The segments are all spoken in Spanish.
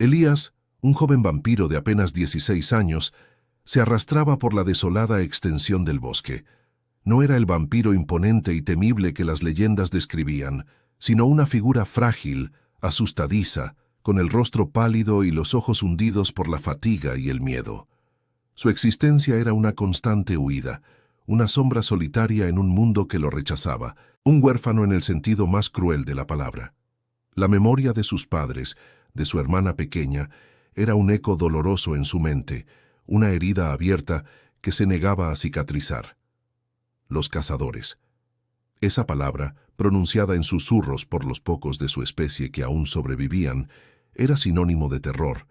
Elías, un joven vampiro de apenas 16 años, se arrastraba por la desolada extensión del bosque. No era el vampiro imponente y temible que las leyendas describían, sino una figura frágil, asustadiza, con el rostro pálido y los ojos hundidos por la fatiga y el miedo. Su existencia era una constante huida, una sombra solitaria en un mundo que lo rechazaba, un huérfano en el sentido más cruel de la palabra. La memoria de sus padres, de su hermana pequeña, era un eco doloroso en su mente, una herida abierta que se negaba a cicatrizar. Los cazadores. Esa palabra, pronunciada en susurros por los pocos de su especie que aún sobrevivían, era sinónimo de terror,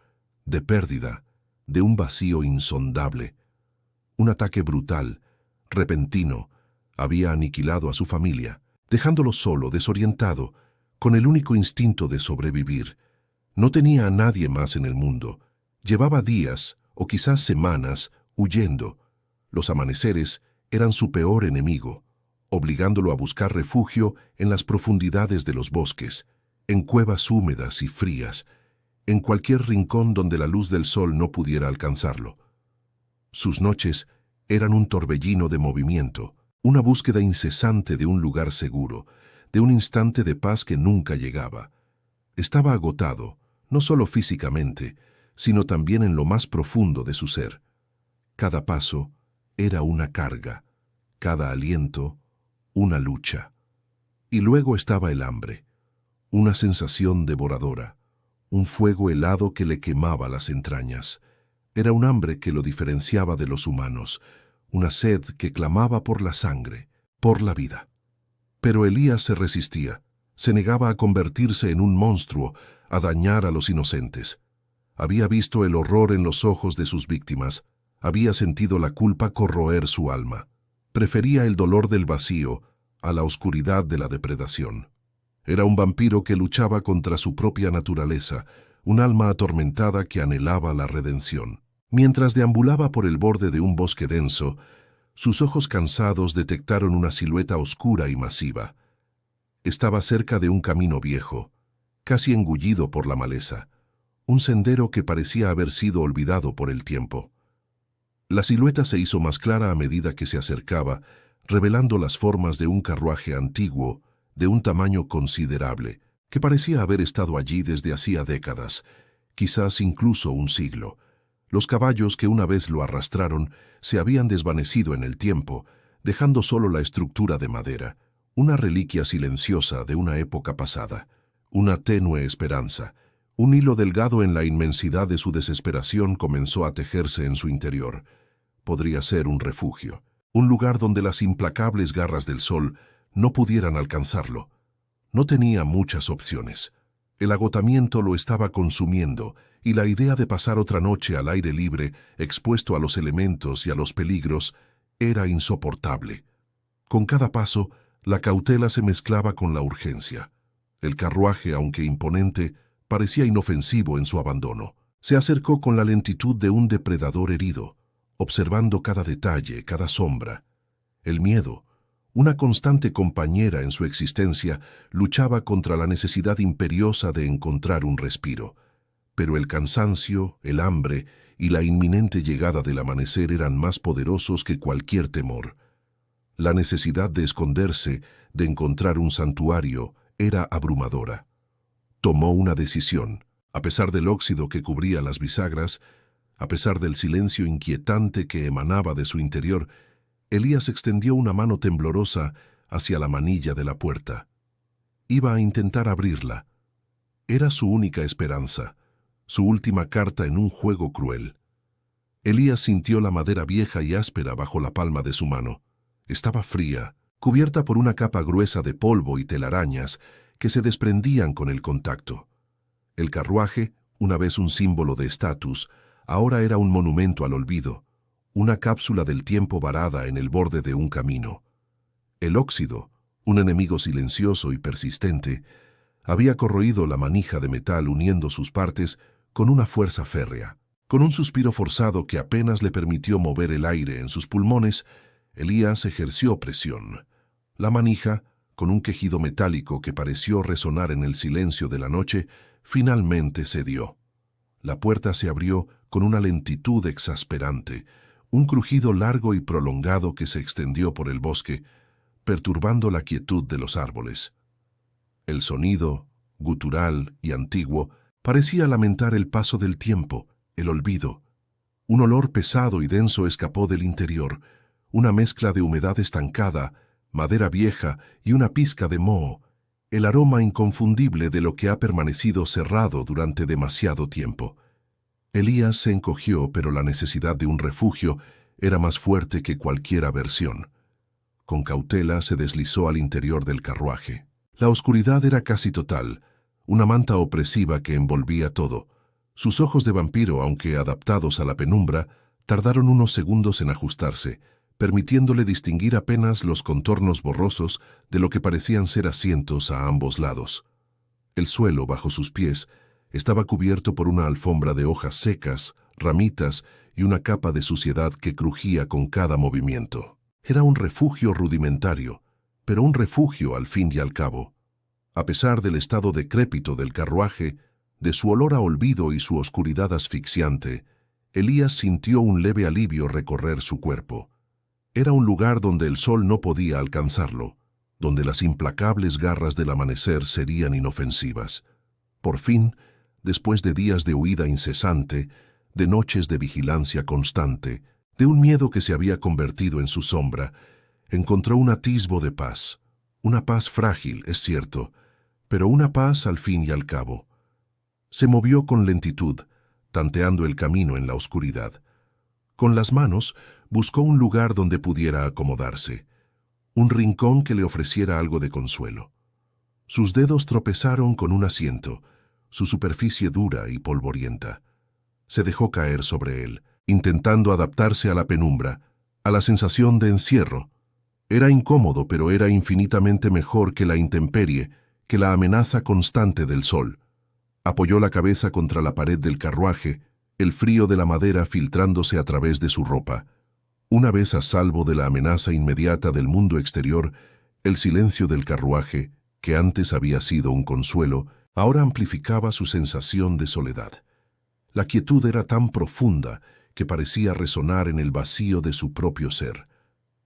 de pérdida, de un vacío insondable. Un ataque brutal, repentino, había aniquilado a su familia, dejándolo solo, desorientado, con el único instinto de sobrevivir. No tenía a nadie más en el mundo. Llevaba días, o quizás semanas, huyendo. Los amaneceres eran su peor enemigo, obligándolo a buscar refugio en las profundidades de los bosques, en cuevas húmedas y frías, en cualquier rincón donde la luz del sol no pudiera alcanzarlo. Sus noches eran un torbellino de movimiento, una búsqueda incesante de un lugar seguro, de un instante de paz que nunca llegaba. Estaba agotado, no solo físicamente, sino también en lo más profundo de su ser. Cada paso era una carga, cada aliento una lucha. Y luego estaba el hambre, una sensación devoradora, un fuego helado que le quemaba las entrañas. Era un hambre que lo diferenciaba de los humanos, una sed que clamaba por la sangre, por la vida. Pero Elías se resistía, se negaba a convertirse en un monstruo, a dañar a los inocentes. Había visto el horror en los ojos de sus víctimas, había sentido la culpa corroer su alma. Prefería el dolor del vacío a la oscuridad de la depredación. Era un vampiro que luchaba contra su propia naturaleza, un alma atormentada que anhelaba la redención. Mientras deambulaba por el borde de un bosque denso, sus ojos cansados detectaron una silueta oscura y masiva. Estaba cerca de un camino viejo, casi engullido por la maleza, un sendero que parecía haber sido olvidado por el tiempo. La silueta se hizo más clara a medida que se acercaba, revelando las formas de un carruaje antiguo, de un tamaño considerable, que parecía haber estado allí desde hacía décadas, quizás incluso un siglo. Los caballos que una vez lo arrastraron se habían desvanecido en el tiempo, dejando solo la estructura de madera, una reliquia silenciosa de una época pasada, una tenue esperanza. Un hilo delgado en la inmensidad de su desesperación comenzó a tejerse en su interior. Podría ser un refugio, un lugar donde las implacables garras del sol no pudieran alcanzarlo. No tenía muchas opciones. El agotamiento lo estaba consumiendo y la idea de pasar otra noche al aire libre, expuesto a los elementos y a los peligros, era insoportable. Con cada paso, la cautela se mezclaba con la urgencia. El carruaje, aunque imponente, parecía inofensivo en su abandono. Se acercó con la lentitud de un depredador herido, observando cada detalle, cada sombra. El miedo, una constante compañera en su existencia, luchaba contra la necesidad imperiosa de encontrar un respiro. Pero el cansancio, el hambre y la inminente llegada del amanecer eran más poderosos que cualquier temor. La necesidad de esconderse, de encontrar un santuario, era abrumadora. Tomó una decisión. A pesar del óxido que cubría las bisagras, a pesar del silencio inquietante que emanaba de su interior, Elías extendió una mano temblorosa hacia la manilla de la puerta. Iba a intentar abrirla. Era su única esperanza, su última carta en un juego cruel. Elías sintió la madera vieja y áspera bajo la palma de su mano. Estaba fría, cubierta por una capa gruesa de polvo y telarañas que se desprendían con el contacto. El carruaje, una vez un símbolo de estatus, ahora era un monumento al olvido, una cápsula del tiempo varada en el borde de un camino. El óxido, un enemigo silencioso y persistente, había corroído la manija de metal uniendo sus partes con una fuerza férrea. Con un suspiro forzado que apenas le permitió mover el aire en sus pulmones, Elías ejerció presión. La manija, con un quejido metálico que pareció resonar en el silencio de la noche, finalmente cedió. La puerta se abrió con una lentitud exasperante, un crujido largo y prolongado que se extendió por el bosque, perturbando la quietud de los árboles. El sonido, gutural y antiguo, parecía lamentar el paso del tiempo, el olvido. Un olor pesado y denso escapó del interior, una mezcla de humedad estancada, madera vieja y una pizca de moho, el aroma inconfundible de lo que ha permanecido cerrado durante demasiado tiempo. Elías se encogió, pero la necesidad de un refugio era más fuerte que cualquier aversión. Con cautela se deslizó al interior del carruaje. La oscuridad era casi total, una manta opresiva que envolvía todo. Sus ojos de vampiro, aunque adaptados a la penumbra, tardaron unos segundos en ajustarse, permitiéndole distinguir apenas los contornos borrosos de lo que parecían ser asientos a ambos lados. El suelo, bajo sus pies, estaba cubierto por una alfombra de hojas secas, ramitas y una capa de suciedad que crujía con cada movimiento. Era un refugio rudimentario, pero un refugio al fin y al cabo. A pesar del estado decrépito del carruaje, de su olor a olvido y su oscuridad asfixiante, Elías sintió un leve alivio recorrer su cuerpo. Era un lugar donde el sol no podía alcanzarlo, donde las implacables garras del amanecer serían inofensivas. Por fin, después de días de huida incesante, de noches de vigilancia constante, de un miedo que se había convertido en su sombra, encontró un atisbo de paz. Una paz frágil, es cierto, pero una paz al fin y al cabo. Se movió con lentitud, tanteando el camino en la oscuridad. Con las manos, buscó un lugar donde pudiera acomodarse, un rincón que le ofreciera algo de consuelo. Sus dedos tropezaron con un asiento, su superficie dura y polvorienta. Se dejó caer sobre él, intentando adaptarse a la penumbra, a la sensación de encierro. Era incómodo, pero era infinitamente mejor que la intemperie, que la amenaza constante del sol. Apoyó la cabeza contra la pared del carruaje, el frío de la madera filtrándose a través de su ropa. Una vez a salvo de la amenaza inmediata del mundo exterior, el silencio del carruaje, que antes había sido un consuelo, ahora amplificaba su sensación de soledad. La quietud era tan profunda que parecía resonar en el vacío de su propio ser.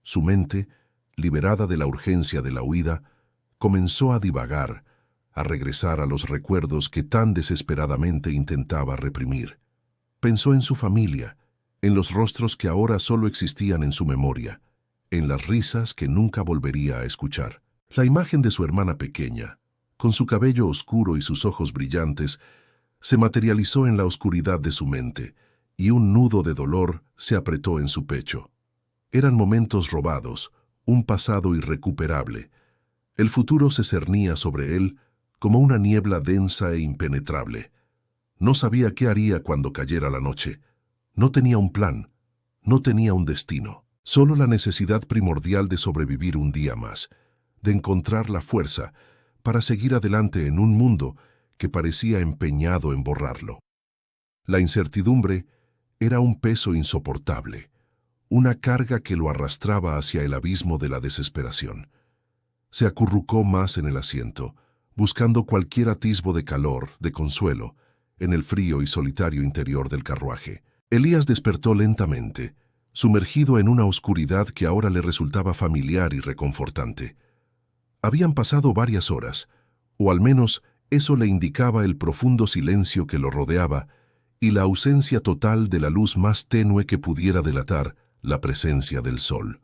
Su mente, liberada de la urgencia de la huida, comenzó a divagar, a regresar a los recuerdos que tan desesperadamente intentaba reprimir. Pensó en su familia, en los rostros que ahora solo existían en su memoria, en las risas que nunca volvería a escuchar. La imagen de su hermana pequeña, con su cabello oscuro y sus ojos brillantes, se materializó en la oscuridad de su mente, y un nudo de dolor se apretó en su pecho. Eran momentos robados, un pasado irrecuperable. El futuro se cernía sobre él como una niebla densa e impenetrable. No sabía qué haría cuando cayera la noche. No tenía un plan, no tenía un destino, solo la necesidad primordial de sobrevivir un día más, de encontrar la fuerza para seguir adelante en un mundo que parecía empeñado en borrarlo. La incertidumbre era un peso insoportable, una carga que lo arrastraba hacia el abismo de la desesperación. Se acurrucó más en el asiento, buscando cualquier atisbo de calor, de consuelo, en el frío y solitario interior del carruaje. Elías despertó lentamente, sumergido en una oscuridad que ahora le resultaba familiar y reconfortante. Habían pasado varias horas, o al menos eso le indicaba el profundo silencio que lo rodeaba y la ausencia total de la luz más tenue que pudiera delatar la presencia del sol.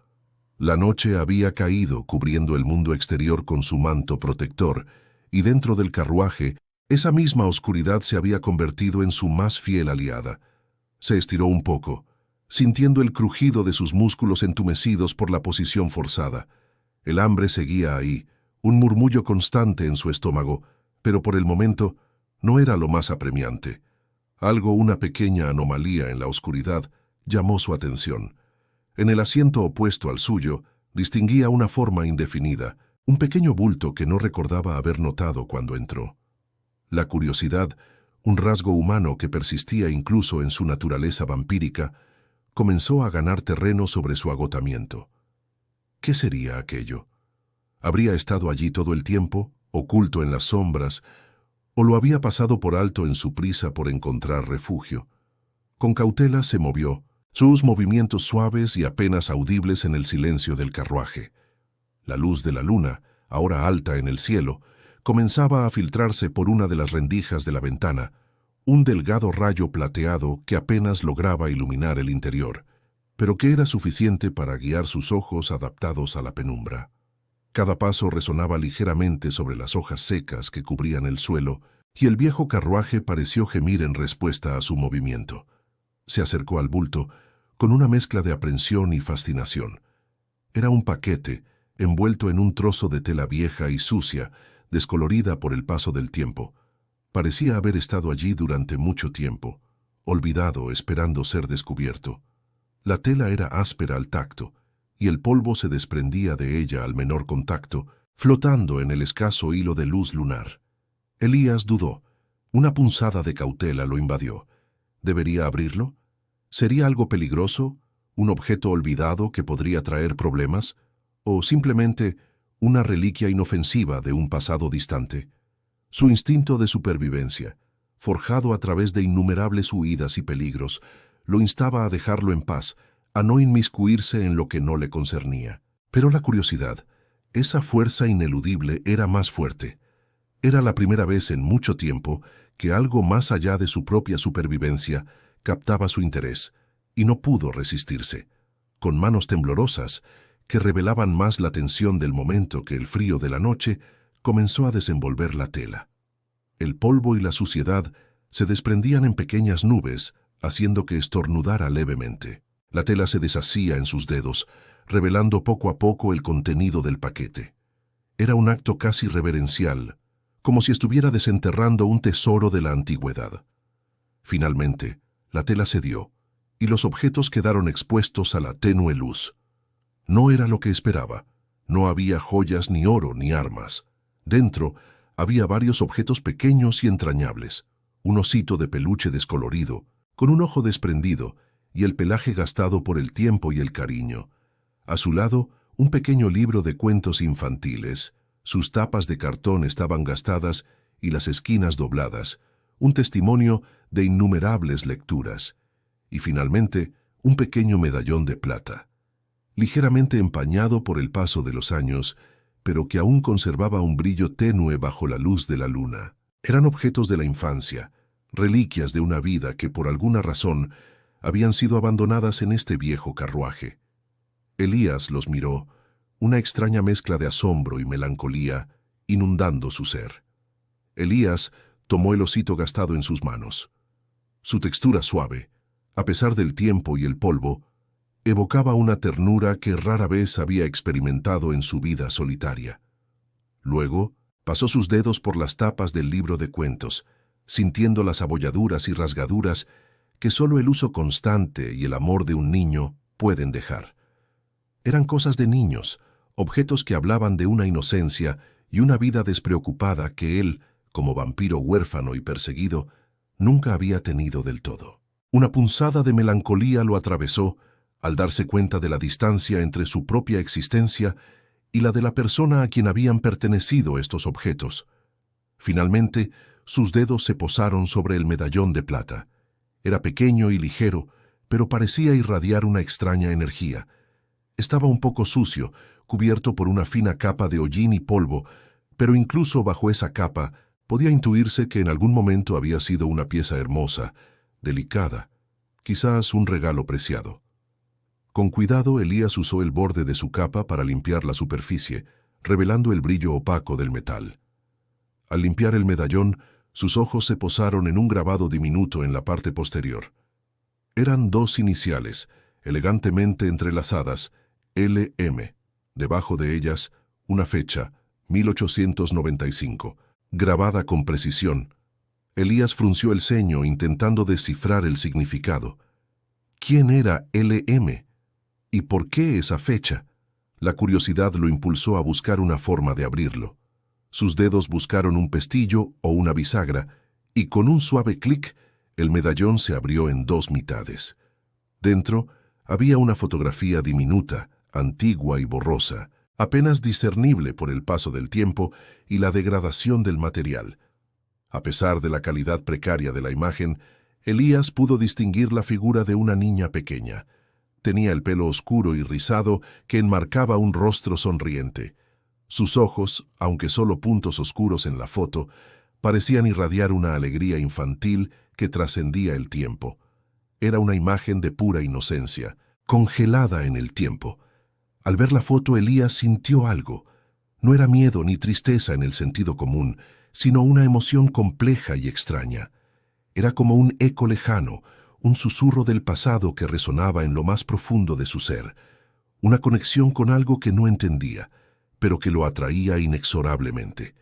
La noche había caído cubriendo el mundo exterior con su manto protector, y dentro del carruaje, esa misma oscuridad se había convertido en su más fiel aliada. Se estiró un poco, sintiendo el crujido de sus músculos entumecidos por la posición forzada. El hambre seguía ahí, un murmullo constante en su estómago, pero por el momento no era lo más apremiante. Una pequeña anomalía en la oscuridad, llamó su atención. En el asiento opuesto al suyo, distinguía una forma indefinida, un pequeño bulto que no recordaba haber notado cuando entró. La curiosidad, un rasgo humano que persistía incluso en su naturaleza vampírica, comenzó a ganar terreno sobre su agotamiento. ¿Qué sería aquello? ¿Habría estado allí todo el tiempo, oculto en las sombras, o lo había pasado por alto en su prisa por encontrar refugio. Con cautela se movió, sus movimientos suaves y apenas audibles en el silencio del carruaje. La luz de la luna, ahora alta en el cielo, comenzaba a filtrarse por una de las rendijas de la ventana, un delgado rayo plateado que apenas lograba iluminar el interior, pero que era suficiente para guiar sus ojos adaptados a la penumbra. Cada paso resonaba ligeramente sobre las hojas secas que cubrían el suelo, y el viejo carruaje pareció gemir en respuesta a su movimiento. Se acercó al bulto, con una mezcla de aprensión y fascinación. Era un paquete, envuelto en un trozo de tela vieja y sucia, descolorida por el paso del tiempo. Parecía haber estado allí durante mucho tiempo, olvidado, esperando ser descubierto. La tela era áspera al tacto, y el polvo se desprendía de ella al menor contacto, flotando en el escaso hilo de luz lunar. Elías dudó. Una punzada de cautela lo invadió. ¿Debería abrirlo? ¿Sería algo peligroso? ¿Un objeto olvidado que podría traer problemas? ¿O simplemente una reliquia inofensiva de un pasado distante? Su instinto de supervivencia, forjado a través de innumerables huidas y peligros, lo instaba a dejarlo en paz, a no inmiscuirse en lo que no le concernía. Pero la curiosidad, esa fuerza ineludible, era más fuerte. Era la primera vez en mucho tiempo que algo más allá de su propia supervivencia captaba su interés, y no pudo resistirse. Con manos temblorosas, que revelaban más la tensión del momento que el frío de la noche, comenzó a desenvolver la tela. El polvo y la suciedad se desprendían en pequeñas nubes, haciendo que estornudara levemente. La tela se deshacía en sus dedos, revelando poco a poco el contenido del paquete. Era un acto casi reverencial, como si estuviera desenterrando un tesoro de la antigüedad. Finalmente, la tela cedió, y los objetos quedaron expuestos a la tenue luz. No era lo que esperaba. No había joyas, ni oro, ni armas. Dentro había varios objetos pequeños y entrañables. Un osito de peluche descolorido, con un ojo desprendido y el pelaje gastado por el tiempo y el cariño. A su lado, un pequeño libro de cuentos infantiles. Sus tapas de cartón estaban gastadas y las esquinas dobladas, un testimonio de innumerables lecturas. Y finalmente, un pequeño medallón de plata, ligeramente empañado por el paso de los años, pero que aún conservaba un brillo tenue bajo la luz de la luna. Eran objetos de la infancia, reliquias de una vida que por alguna razón habían sido abandonadas en este viejo carruaje. Elías los miró, una extraña mezcla de asombro y melancolía inundando su ser. Elías tomó el osito gastado en sus manos. Su textura suave, a pesar del tiempo y el polvo, evocaba una ternura que rara vez había experimentado en su vida solitaria. Luego, pasó sus dedos por las tapas del libro de cuentos, sintiendo las abolladuras y rasgaduras que solo el uso constante y el amor de un niño pueden dejar. Eran cosas de niños, objetos que hablaban de una inocencia y una vida despreocupada que él, como vampiro huérfano y perseguido, nunca había tenido del todo. Una punzada de melancolía lo atravesó al darse cuenta de la distancia entre su propia existencia y la de la persona a quien habían pertenecido estos objetos. Finalmente, sus dedos se posaron sobre el medallón de plata. Era pequeño y ligero, pero parecía irradiar una extraña energía. Estaba un poco sucio, cubierto por una fina capa de hollín y polvo, pero incluso bajo esa capa podía intuirse que en algún momento había sido una pieza hermosa, delicada, quizás un regalo preciado. Con cuidado, Elías usó el borde de su capa para limpiar la superficie, revelando el brillo opaco del metal. Al limpiar el medallón, sus ojos se posaron en un grabado diminuto en la parte posterior. Eran dos iniciales, elegantemente entrelazadas, LM. Debajo de ellas, una fecha, 1895, grabada con precisión. Elías frunció el ceño intentando descifrar el significado. ¿Quién era LM? ¿Y por qué esa fecha? La curiosidad lo impulsó a buscar una forma de abrirlo. Sus dedos buscaron un pestillo o una bisagra, y con un suave clic, el medallón se abrió en dos mitades. Dentro había una fotografía diminuta, antigua y borrosa, apenas discernible por el paso del tiempo y la degradación del material. A pesar de la calidad precaria de la imagen, Elías pudo distinguir la figura de una niña pequeña. Tenía el pelo oscuro y rizado que enmarcaba un rostro sonriente. Sus ojos, aunque solo puntos oscuros en la foto, parecían irradiar una alegría infantil que trascendía el tiempo. Era una imagen de pura inocencia, congelada en el tiempo. Al ver la foto, Elías sintió algo. No era miedo ni tristeza en el sentido común, sino una emoción compleja y extraña. Era como un eco lejano, un susurro del pasado que resonaba en lo más profundo de su ser, una conexión con algo que no entendía, pero que lo atraía inexorablemente.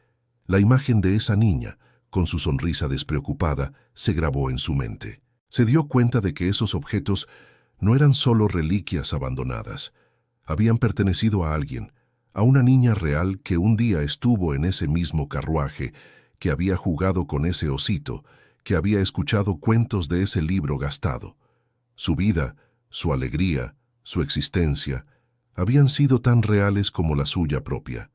La imagen de esa niña, con su sonrisa despreocupada, se grabó en su mente. Se dio cuenta de que esos objetos no eran solo reliquias abandonadas. Habían pertenecido a alguien, a una niña real que un día estuvo en ese mismo carruaje, que había jugado con ese osito, que había escuchado cuentos de ese libro gastado. Su vida, su alegría, su existencia, habían sido tan reales como la suya propia.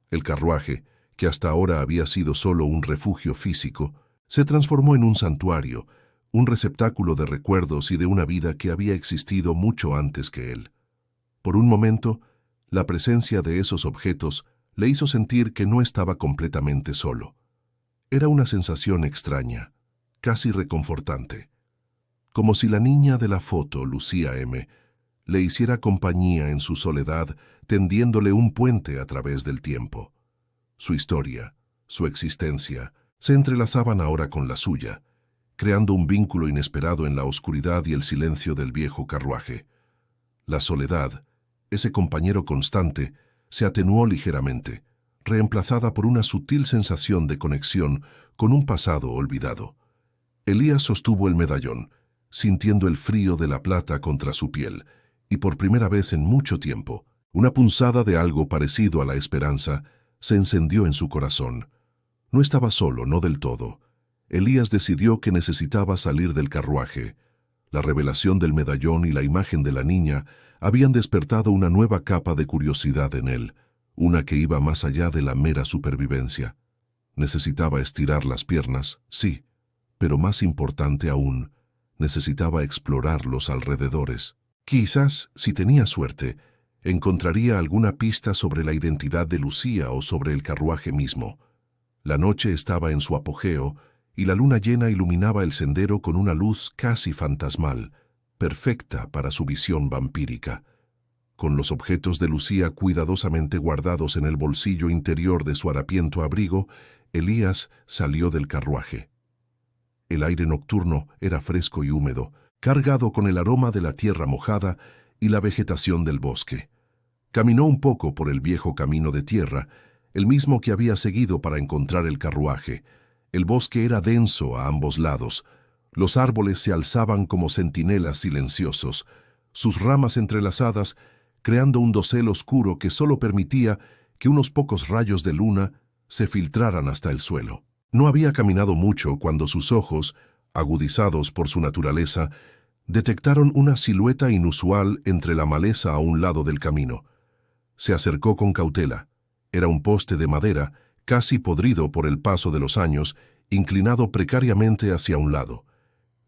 El carruaje, que hasta ahora había sido solo un refugio físico, se transformó en un santuario, un receptáculo de recuerdos y de una vida que había existido mucho antes que él. Por un momento, la presencia de esos objetos le hizo sentir que no estaba completamente solo. Era una sensación extraña, casi reconfortante, como si la niña de la foto, Lucía M., le hiciera compañía en su soledad, tendiéndole un puente a través del tiempo. Su historia, su existencia, se entrelazaban ahora con la suya, creando un vínculo inesperado en la oscuridad y el silencio del viejo carruaje. La soledad, ese compañero constante, se atenuó ligeramente, reemplazada por una sutil sensación de conexión con un pasado olvidado. Elías sostuvo el medallón, sintiendo el frío de la plata contra su piel, y por primera vez en mucho tiempo, una punzada de algo parecido a la esperanza se encendió en su corazón. No estaba solo, no del todo. Elías decidió que necesitaba salir del carruaje. La revelación del medallón y la imagen de la niña habían despertado una nueva capa de curiosidad en él, una que iba más allá de la mera supervivencia. Necesitaba estirar las piernas, sí, pero más importante aún, necesitaba explorar los alrededores. Quizás, si tenía suerte, encontraría alguna pista sobre la identidad de Lucía o sobre el carruaje mismo. La noche estaba en su apogeo y la luna llena iluminaba el sendero con una luz casi fantasmal, perfecta para su visión vampírica. Con los objetos de Lucía cuidadosamente guardados en el bolsillo interior de su harapiento abrigo, Elías salió del carruaje. El aire nocturno era fresco y húmedo, cargado con el aroma de la tierra mojada y la vegetación del bosque. Caminó un poco por el viejo camino de tierra, el mismo que había seguido para encontrar el carruaje. El bosque era denso a ambos lados. Los árboles se alzaban como centinelas silenciosos, sus ramas entrelazadas, creando un dosel oscuro que solo permitía que unos pocos rayos de luna se filtraran hasta el suelo. No había caminado mucho cuando sus ojos, agudizados por su naturaleza, detectaron una silueta inusual entre la maleza a un lado del camino. Se acercó con cautela. Era un poste de madera, casi podrido por el paso de los años, inclinado precariamente hacia un lado.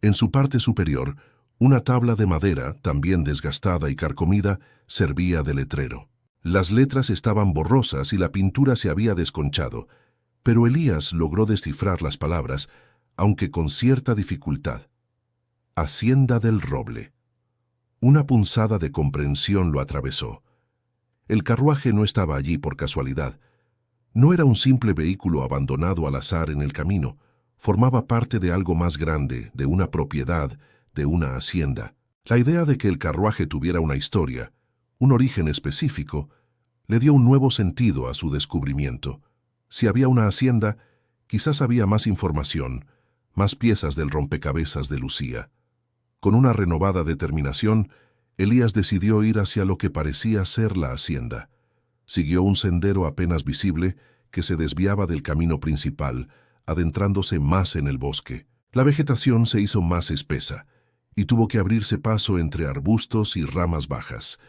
En su parte superior, una tabla de madera, también desgastada y carcomida, servía de letrero. Las letras estaban borrosas y la pintura se había desconchado, pero Elías logró descifrar las palabras, aunque con cierta dificultad. Hacienda del Roble. Una punzada de comprensión lo atravesó. El carruaje no estaba allí por casualidad. No era un simple vehículo abandonado al azar en el camino. Formaba parte de algo más grande, de una propiedad, de una hacienda. La idea de que el carruaje tuviera una historia, un origen específico, le dio un nuevo sentido a su descubrimiento. Si había una hacienda, quizás había más información, más piezas del rompecabezas de Lucía. Con una renovada determinación, Elías decidió ir hacia lo que parecía ser la hacienda. Siguió un sendero apenas visible que se desviaba del camino principal, adentrándose más en el bosque. La vegetación se hizo más espesa, y tuvo que abrirse paso entre arbustos y ramas bajas.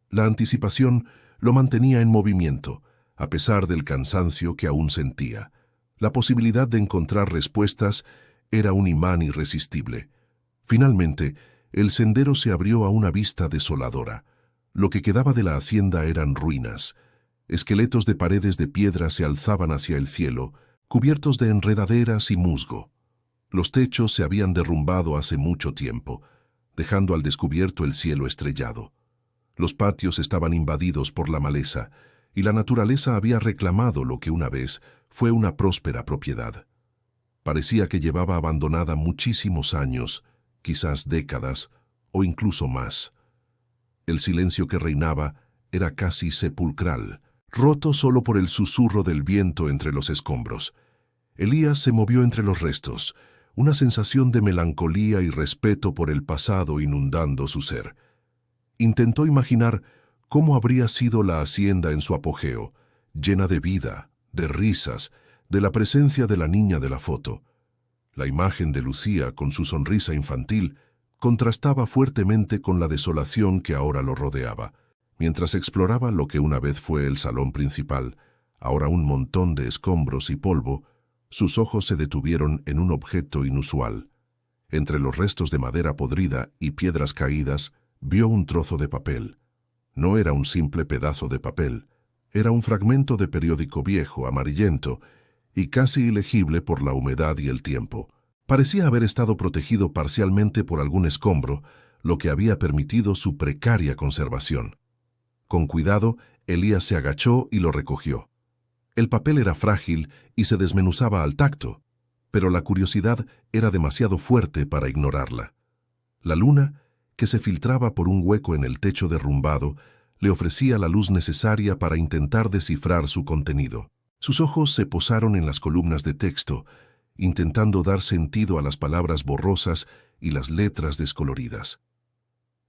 La anticipación lo mantenía en movimiento, a pesar del cansancio que aún sentía. La posibilidad de encontrar respuestas era un imán irresistible. Finalmente, el sendero se abrió a una vista desoladora. Lo que quedaba de la hacienda eran ruinas. Esqueletos de paredes de piedra se alzaban hacia el cielo, cubiertos de enredaderas y musgo. Los techos se habían derrumbado hace mucho tiempo, dejando al descubierto el cielo estrellado. Los patios estaban invadidos por la maleza, y la naturaleza había reclamado lo que una vez fue una próspera propiedad. Parecía que llevaba abandonada muchísimos años, quizás décadas, o incluso más. El silencio que reinaba era casi sepulcral, roto solo por el susurro del viento entre los escombros. Elías se movió entre los restos, una sensación de melancolía y respeto por el pasado inundando su ser. Intentó imaginar cómo habría sido la hacienda en su apogeo, llena de vida, de risas, de la presencia de la niña de la foto. La imagen de Lucía, con su sonrisa infantil, contrastaba fuertemente con la desolación que ahora lo rodeaba. Mientras exploraba lo que una vez fue el salón principal, ahora un montón de escombros y polvo, sus ojos se detuvieron en un objeto inusual. Entre los restos de madera podrida y piedras caídas, vio un trozo de papel. No era un simple pedazo de papel, era un fragmento de periódico viejo, amarillento, y casi ilegible por la humedad y el tiempo. Parecía haber estado protegido parcialmente por algún escombro, lo que había permitido su precaria conservación. Con cuidado, Elías se agachó y lo recogió. El papel era frágil y se desmenuzaba al tacto, pero la curiosidad era demasiado fuerte para ignorarla. La luna, que se filtraba por un hueco en el techo derrumbado, le ofrecía la luz necesaria para intentar descifrar su contenido. Sus ojos se posaron en las columnas de texto, intentando dar sentido a las palabras borrosas y las letras descoloridas.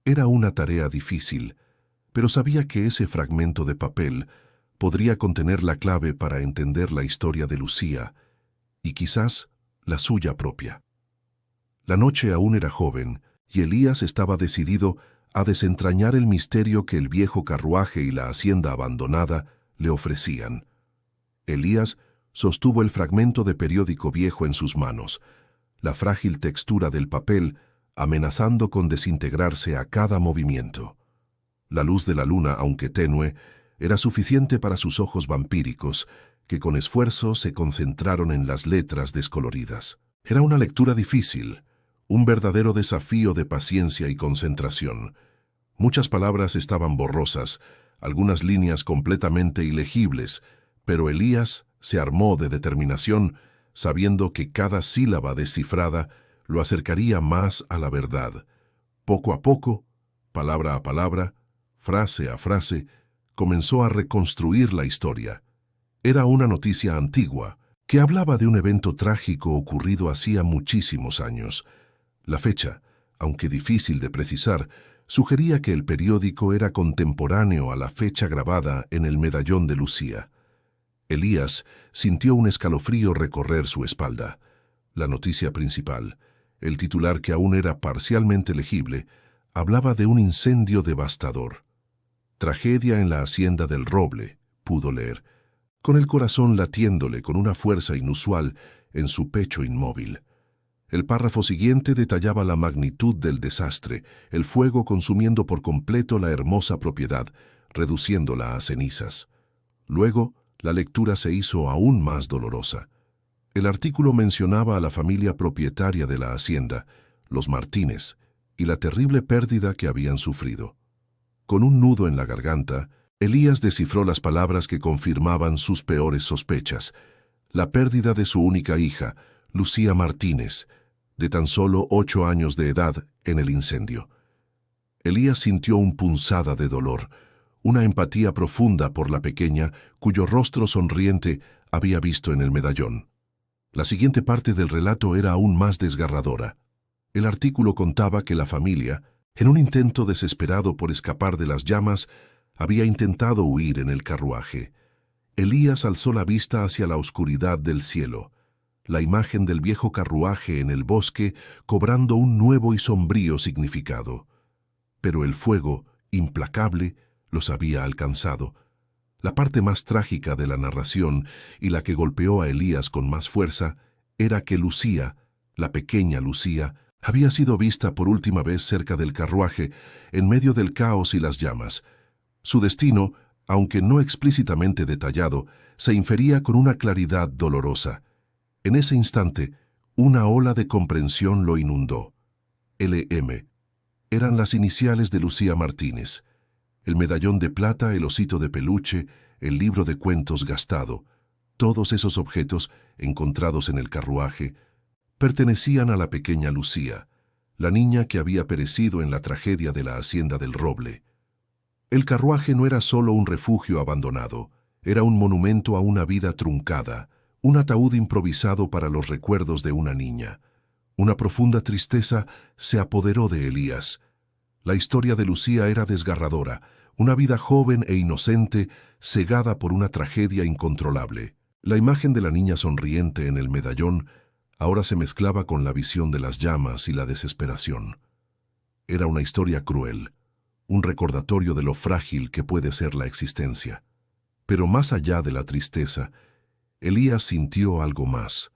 Era una tarea difícil, pero sabía que ese fragmento de papel podría contener la clave para entender la historia de Lucía, y quizás la suya propia. La noche aún era joven, y Elías estaba decidido a desentrañar el misterio que el viejo carruaje y la hacienda abandonada le ofrecían. Elías sostuvo el fragmento de periódico viejo en sus manos, la frágil textura del papel amenazando con desintegrarse a cada movimiento. La luz de la luna, aunque tenue, era suficiente para sus ojos vampíricos, que con esfuerzo se concentraron en las letras descoloridas. Era una lectura difícil, un verdadero desafío de paciencia y concentración. Muchas palabras estaban borrosas, algunas líneas completamente ilegibles, pero Elías se armó de determinación, sabiendo que cada sílaba descifrada lo acercaría más a la verdad. Poco a poco, palabra a palabra, frase a frase, comenzó a reconstruir la historia. Era una noticia antigua, que hablaba de un evento trágico ocurrido hacía muchísimos años. La fecha, aunque difícil de precisar, sugería que el periódico era contemporáneo a la fecha grabada en el medallón de Lucía. Elías sintió un escalofrío recorrer su espalda. La noticia principal, el titular que aún era parcialmente legible, hablaba de un incendio devastador. Tragedia en la hacienda del Roble, pudo leer, con el corazón latiéndole con una fuerza inusual en su pecho inmóvil. El párrafo siguiente detallaba la magnitud del desastre, el fuego consumiendo por completo la hermosa propiedad, reduciéndola a cenizas. Luego, la lectura se hizo aún más dolorosa. El artículo mencionaba a la familia propietaria de la hacienda, los Martínez, y la terrible pérdida que habían sufrido. Con un nudo en la garganta, Elías descifró las palabras que confirmaban sus peores sospechas. La pérdida de su única hija, Lucía Martínez, de tan solo 8 años de edad, en el incendio. Elías sintió un punzada de dolor, una empatía profunda por la pequeña, cuyo rostro sonriente había visto en el medallón. La siguiente parte del relato era aún más desgarradora. El artículo contaba que la familia, en un intento desesperado por escapar de las llamas, había intentado huir en el carruaje. Elías alzó la vista hacia la oscuridad del cielo, la imagen del viejo carruaje en el bosque cobrando un nuevo y sombrío significado. Pero el fuego, implacable, los había alcanzado. La parte más trágica de la narración y la que golpeó a Elías con más fuerza era que Lucía, la pequeña Lucía, había sido vista por última vez cerca del carruaje, en medio del caos y las llamas. Su destino, aunque no explícitamente detallado, se infería con una claridad dolorosa. En ese instante, una ola de comprensión lo inundó. LM. Eran las iniciales de Lucía Martínez. El medallón de plata, el osito de peluche, el libro de cuentos gastado, todos esos objetos, encontrados en el carruaje, pertenecían a la pequeña Lucía, la niña que había perecido en la tragedia de la Hacienda del Roble. El carruaje no era solo un refugio abandonado, era un monumento a una vida truncada, un ataúd improvisado para los recuerdos de una niña. Una profunda tristeza se apoderó de Elías. La historia de Lucía era desgarradora, una vida joven e inocente, cegada por una tragedia incontrolable. La imagen de la niña sonriente en el medallón ahora se mezclaba con la visión de las llamas y la desesperación. Era una historia cruel, un recordatorio de lo frágil que puede ser la existencia. Pero más allá de la tristeza, Elías sintió algo más,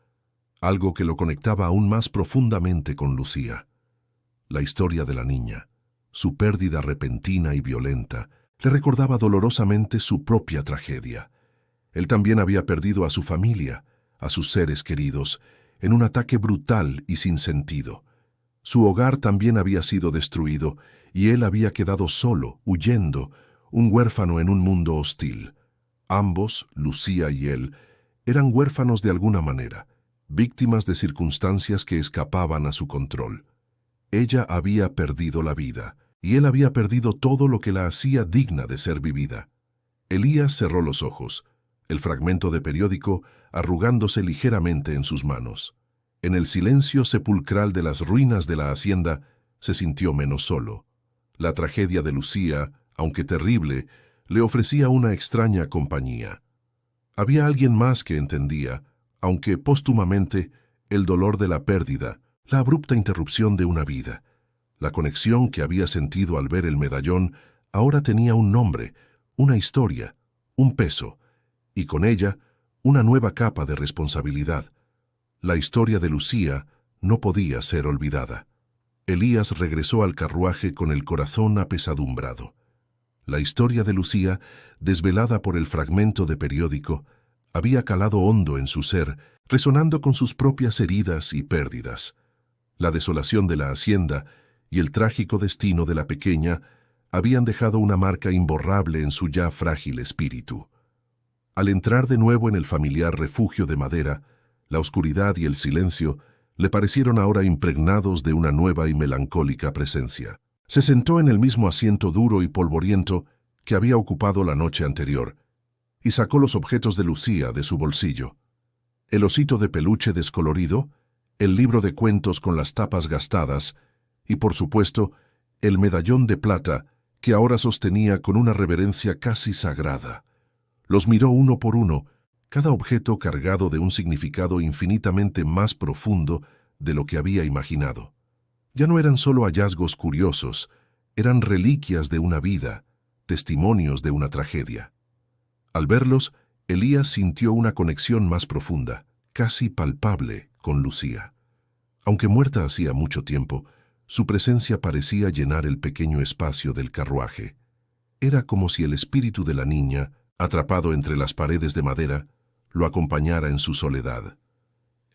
algo que lo conectaba aún más profundamente con Lucía. La historia de la niña, su pérdida repentina y violenta, le recordaba dolorosamente su propia tragedia. Él también había perdido a su familia, a sus seres queridos, en un ataque brutal y sin sentido. Su hogar también había sido destruido y él había quedado solo, huyendo, un huérfano en un mundo hostil. Ambos, Lucía y él, eran huérfanos de alguna manera, víctimas de circunstancias que escapaban a su control. Ella había perdido la vida, y él había perdido todo lo que la hacía digna de ser vivida. Elías cerró los ojos, el fragmento de periódico arrugándose ligeramente en sus manos. En el silencio sepulcral de las ruinas de la hacienda, se sintió menos solo. La tragedia de Lucía, aunque terrible, le ofrecía una extraña compañía. Había alguien más que entendía, aunque póstumamente, el dolor de la pérdida, la abrupta interrupción de una vida. La conexión que había sentido al ver el medallón ahora tenía un nombre, una historia, un peso, y con ella una nueva capa de responsabilidad. La historia de Lucía no podía ser olvidada. Elías regresó al carruaje con el corazón apesadumbrado. La historia de Lucía, desvelada por el fragmento de periódico, había calado hondo en su ser, resonando con sus propias heridas y pérdidas. La desolación de la hacienda y el trágico destino de la pequeña habían dejado una marca imborrable en su ya frágil espíritu. Al entrar de nuevo en el familiar refugio de madera, la oscuridad y el silencio le parecieron ahora impregnados de una nueva y melancólica presencia. Se sentó en el mismo asiento duro y polvoriento que había ocupado la noche anterior y sacó los objetos de Lucía de su bolsillo. El osito de peluche descolorido, el libro de cuentos con las tapas gastadas y, por supuesto, el medallón de plata que ahora sostenía con una reverencia casi sagrada. Los miró uno por uno, cada objeto cargado de un significado infinitamente más profundo de lo que había imaginado. Ya no eran solo hallazgos curiosos, eran reliquias de una vida, testimonios de una tragedia. Al verlos, Elías sintió una conexión más profunda, casi palpable, con Lucía. Aunque muerta hacía mucho tiempo, su presencia parecía llenar el pequeño espacio del carruaje. Era como si el espíritu de la niña, atrapado entre las paredes de madera, lo acompañara en su soledad.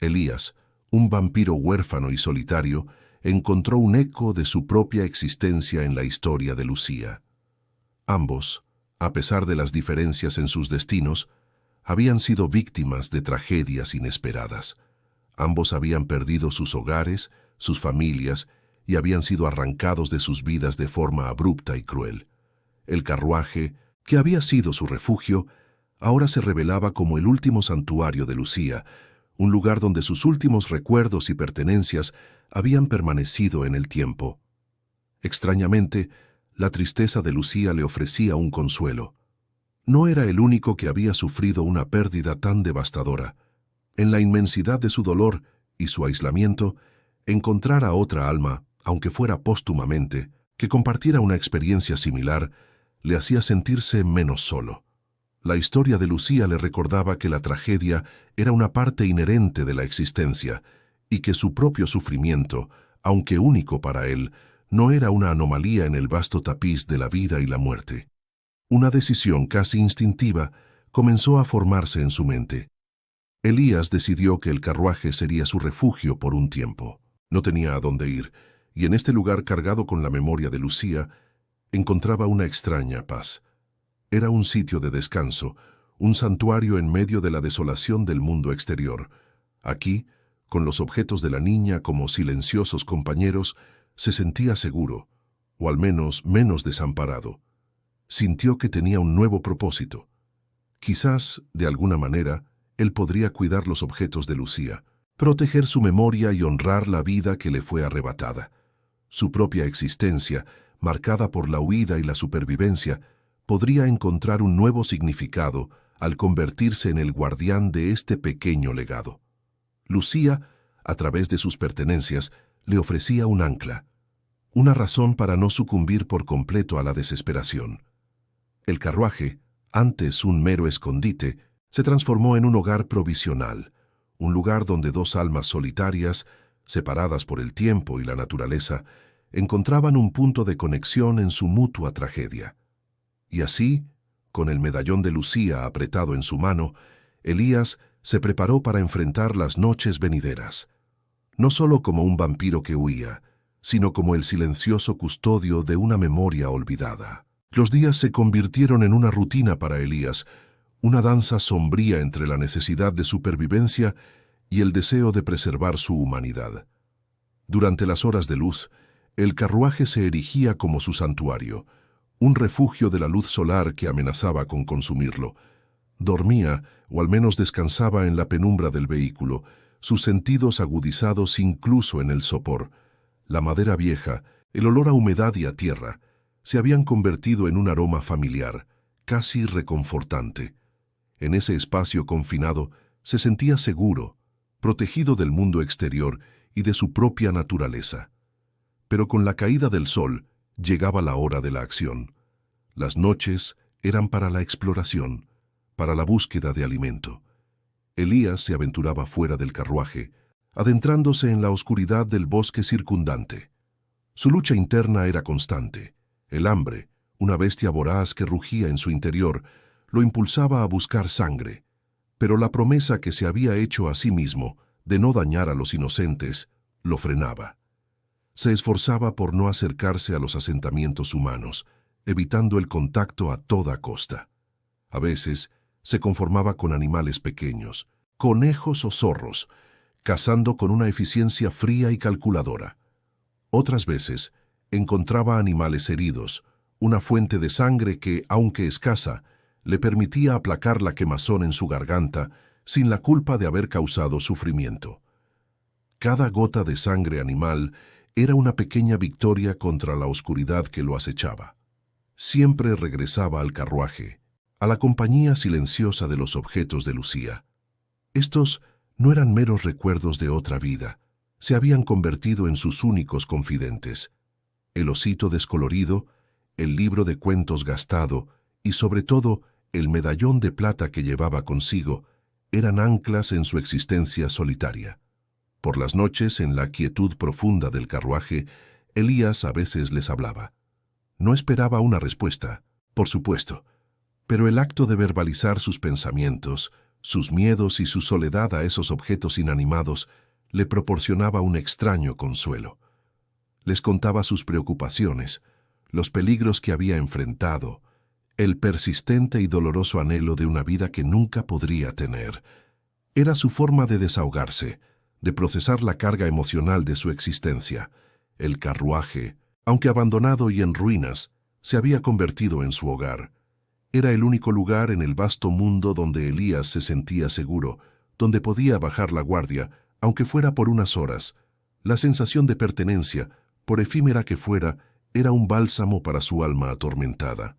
Elías, un vampiro huérfano y solitario, encontró un eco de su propia existencia en la historia de Lucía. Ambos, a pesar de las diferencias en sus destinos, habían sido víctimas de tragedias inesperadas. Ambos habían perdido sus hogares, sus familias, y habían sido arrancados de sus vidas de forma abrupta y cruel. El carruaje, que había sido su refugio, ahora se revelaba como el último santuario de Lucía, un lugar donde sus últimos recuerdos y pertenencias habían permanecido en el tiempo. Extrañamente, la tristeza de Lucía le ofrecía un consuelo. No era el único que había sufrido una pérdida tan devastadora. En la inmensidad de su dolor y su aislamiento, encontrar a otra alma, aunque fuera póstumamente, que compartiera una experiencia similar, le hacía sentirse menos solo. La historia de Lucía le recordaba que la tragedia era una parte inherente de la existencia y que su propio sufrimiento, aunque único para él, no era una anomalía en el vasto tapiz de la vida y la muerte. Una decisión casi instintiva comenzó a formarse en su mente. Elías decidió que el carruaje sería su refugio por un tiempo. No tenía a dónde ir, y en este lugar cargado con la memoria de Lucía, encontraba una extraña paz. Era un sitio de descanso, un santuario en medio de la desolación del mundo exterior. Aquí, con los objetos de la niña como silenciosos compañeros, se sentía seguro, o al menos menos desamparado. Sintió que tenía un nuevo propósito. Quizás, de alguna manera, él podría cuidar los objetos de Lucía, proteger su memoria y honrar la vida que le fue arrebatada. Su propia existencia, marcada por la huida y la supervivencia, podría encontrar un nuevo significado al convertirse en el guardián de este pequeño legado. Lucía, a través de sus pertenencias, le ofrecía un ancla, una razón para no sucumbir por completo a la desesperación. El carruaje, antes un mero escondite, se transformó en un hogar provisional, un lugar donde dos almas solitarias, separadas por el tiempo y la naturaleza, encontraban un punto de conexión en su mutua tragedia. Y así, con el medallón de Lucía apretado en su mano, Elías se preparó para enfrentar las noches venideras, no solo como un vampiro que huía, sino como el silencioso custodio de una memoria olvidada. Los días se convirtieron en una rutina para Elías, una danza sombría entre la necesidad de supervivencia y el deseo de preservar su humanidad. Durante las horas de luz, el carruaje se erigía como su santuario, un refugio de la luz solar que amenazaba con consumirlo. Dormía, o al menos descansaba en la penumbra del vehículo, sus sentidos agudizados incluso en el sopor. La madera vieja, el olor a humedad y a tierra, se habían convertido en un aroma familiar, casi reconfortante. En ese espacio confinado se sentía seguro, protegido del mundo exterior y de su propia naturaleza. Pero con la caída del sol llegaba la hora de la acción. Las noches eran para la exploración, para la búsqueda de alimento. Elías se aventuraba fuera del carruaje, adentrándose en la oscuridad del bosque circundante. Su lucha interna era constante. El hambre, una bestia voraz que rugía en su interior, lo impulsaba a buscar sangre, pero la promesa que se había hecho a sí mismo de no dañar a los inocentes lo frenaba. Se esforzaba por no acercarse a los asentamientos humanos, evitando el contacto a toda costa. A veces se conformaba con animales pequeños, conejos o zorros, cazando con una eficiencia fría y calculadora. Otras veces encontraba animales heridos, una fuente de sangre que, aunque escasa, le permitía aplacar la quemazón en su garganta sin la culpa de haber causado sufrimiento. Cada gota de sangre animal era una pequeña victoria contra la oscuridad que lo acechaba. Siempre regresaba al carruaje, a la compañía silenciosa de los objetos de Lucía. Estos no eran meros recuerdos de otra vida, se habían convertido en sus únicos confidentes. El osito descolorido, el libro de cuentos gastado y, sobre todo, el medallón de plata que llevaba consigo, eran anclas en su existencia solitaria. Por las noches, en la quietud profunda del carruaje, Elías a veces les hablaba. No esperaba una respuesta, por supuesto, pero el acto de verbalizar sus pensamientos, sus miedos y su soledad a esos objetos inanimados le proporcionaba un extraño consuelo. Les contaba sus preocupaciones, los peligros que había enfrentado, el persistente y doloroso anhelo de una vida que nunca podría tener. Era su forma de desahogarse, de procesar la carga emocional de su existencia. El carruaje, aunque abandonado y en ruinas, se había convertido en su hogar. Era el único lugar en el vasto mundo donde Elías se sentía seguro, donde podía bajar la guardia, aunque fuera por unas horas. La sensación de pertenencia, por efímera que fuera, era un bálsamo para su alma atormentada.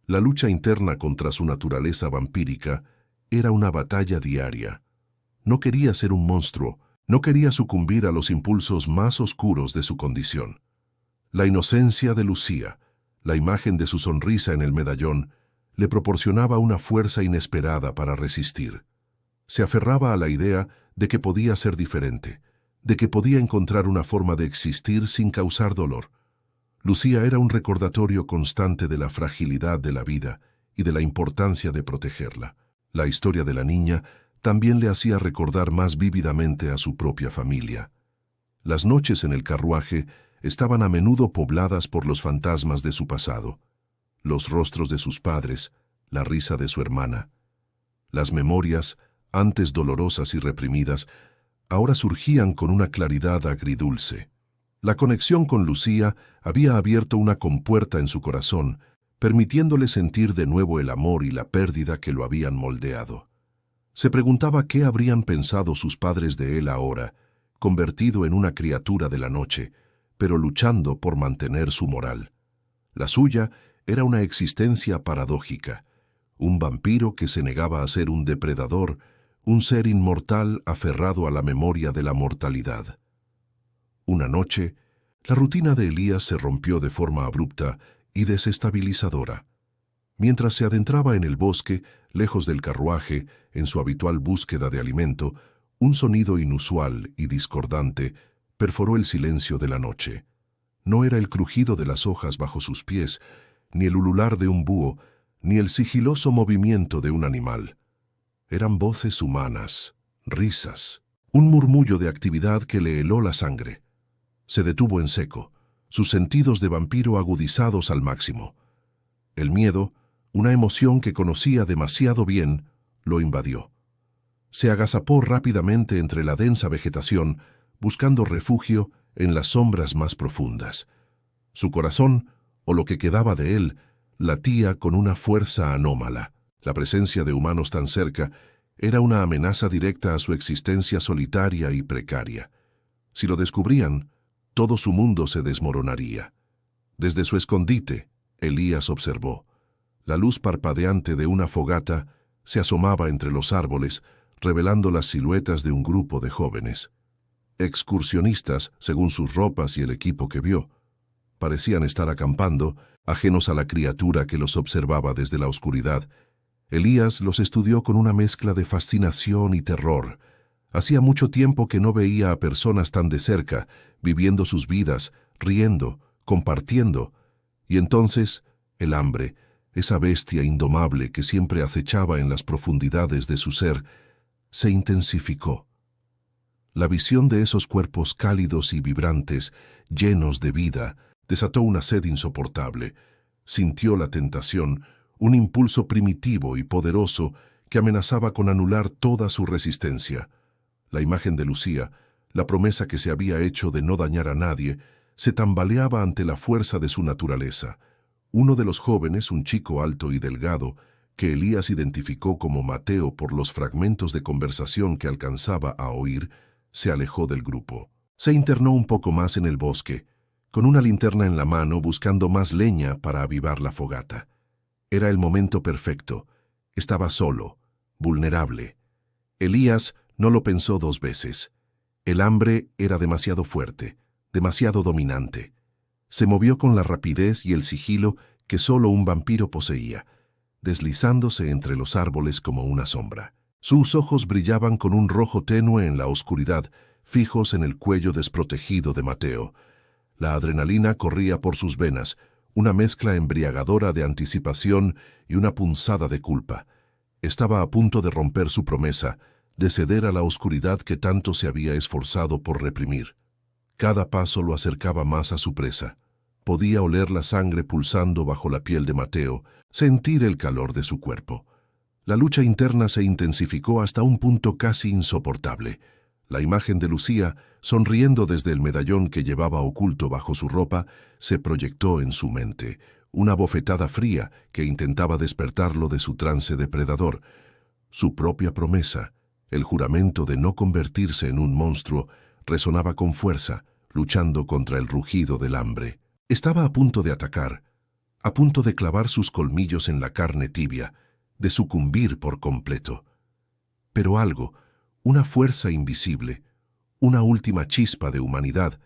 La lucha interna contra su naturaleza vampírica era una batalla diaria. No quería ser un monstruo, no quería sucumbir a los impulsos más oscuros de su condición. La inocencia de Lucía, la imagen de su sonrisa en el medallón, le proporcionaba una fuerza inesperada para resistir. Se aferraba a la idea de que podía ser diferente, de que podía encontrar una forma de existir sin causar dolor. Lucía era un recordatorio constante de la fragilidad de la vida y de la importancia de protegerla. La historia de la niña también le hacía recordar más vívidamente a su propia familia. Las noches en el carruaje estaban a menudo pobladas por los fantasmas de su pasado, los rostros de sus padres, la risa de su hermana. Las memorias, antes dolorosas y reprimidas, ahora surgían con una claridad agridulce. La conexión con Lucía había abierto una compuerta en su corazón, permitiéndole sentir de nuevo el amor y la pérdida que lo habían moldeado. Se preguntaba qué habrían pensado sus padres de él ahora, convertido en una criatura de la noche, pero luchando por mantener su moral. La suya era una existencia paradójica, un vampiro que se negaba a ser un depredador, un ser inmortal aferrado a la memoria de la mortalidad. Una noche, la rutina de Elías se rompió de forma abrupta y desestabilizadora. Mientras se adentraba en el bosque, lejos del carruaje, en su habitual búsqueda de alimento, un sonido inusual y discordante perforó el silencio de la noche. No era el crujido de las hojas bajo sus pies, ni el ulular de un búho, ni el sigiloso movimiento de un animal. Eran voces humanas, risas, un murmullo de actividad que le heló la sangre. Se detuvo en seco, sus sentidos de vampiro agudizados al máximo. El miedo, una emoción que conocía demasiado bien, lo invadió. Se agazapó rápidamente entre la densa vegetación, buscando refugio en las sombras más profundas. Su corazón, o lo que quedaba de él, latía con una fuerza anómala. La presencia de humanos tan cerca era una amenaza directa a su existencia solitaria y precaria. Si lo descubrían, todo su mundo se desmoronaría. Desde su escondite, Elías observó. La luz parpadeante de una fogata se asomaba entre los árboles, revelando las siluetas de un grupo de jóvenes. Excursionistas, según sus ropas y el equipo que vio. Parecían estar acampando, ajenos a la criatura que los observaba desde la oscuridad. Elías los estudió con una mezcla de fascinación y terror. Hacía mucho tiempo que no veía a personas tan de cerca, viviendo sus vidas, riendo, compartiendo. Y entonces, el hambre, esa bestia indomable que siempre acechaba en las profundidades de su ser, se intensificó. La visión de esos cuerpos cálidos y vibrantes, llenos de vida, desató una sed insoportable. Sintió la tentación, un impulso primitivo y poderoso que amenazaba con anular toda su resistencia. La imagen de Lucía, la promesa que se había hecho de no dañar a nadie, se tambaleaba ante la fuerza de su naturaleza. Uno de los jóvenes, un chico alto y delgado, que Elías identificó como Mateo por los fragmentos de conversación que alcanzaba a oír, se alejó del grupo. Se internó un poco más en el bosque, con una linterna en la mano buscando más leña para avivar la fogata. Era el momento perfecto. Estaba solo, vulnerable. Elías no lo pensó dos veces. El hambre era demasiado fuerte, demasiado dominante. Se movió con la rapidez y el sigilo que solo un vampiro poseía, deslizándose entre los árboles como una sombra. Sus ojos brillaban con un rojo tenue en la oscuridad, fijos en el cuello desprotegido de Mateo. La adrenalina corría por sus venas, una mezcla embriagadora de anticipación y una punzada de culpa. Estaba a punto de romper su promesa, de ceder a la oscuridad que tanto se había esforzado por reprimir. Cada paso lo acercaba más a su presa. Podía oler la sangre pulsando bajo la piel de Mateo, sentir el calor de su cuerpo. La lucha interna se intensificó hasta un punto casi insoportable. La imagen de Lucía, sonriendo desde el medallón que llevaba oculto bajo su ropa, se proyectó en su mente, una bofetada fría que intentaba despertarlo de su trance depredador. Su propia promesa, el juramento de no convertirse en un monstruo, resonaba con fuerza, luchando contra el rugido del hambre. Estaba a punto de atacar, a punto de clavar sus colmillos en la carne tibia, de sucumbir por completo. Pero algo, una fuerza invisible, una última chispa de humanidad,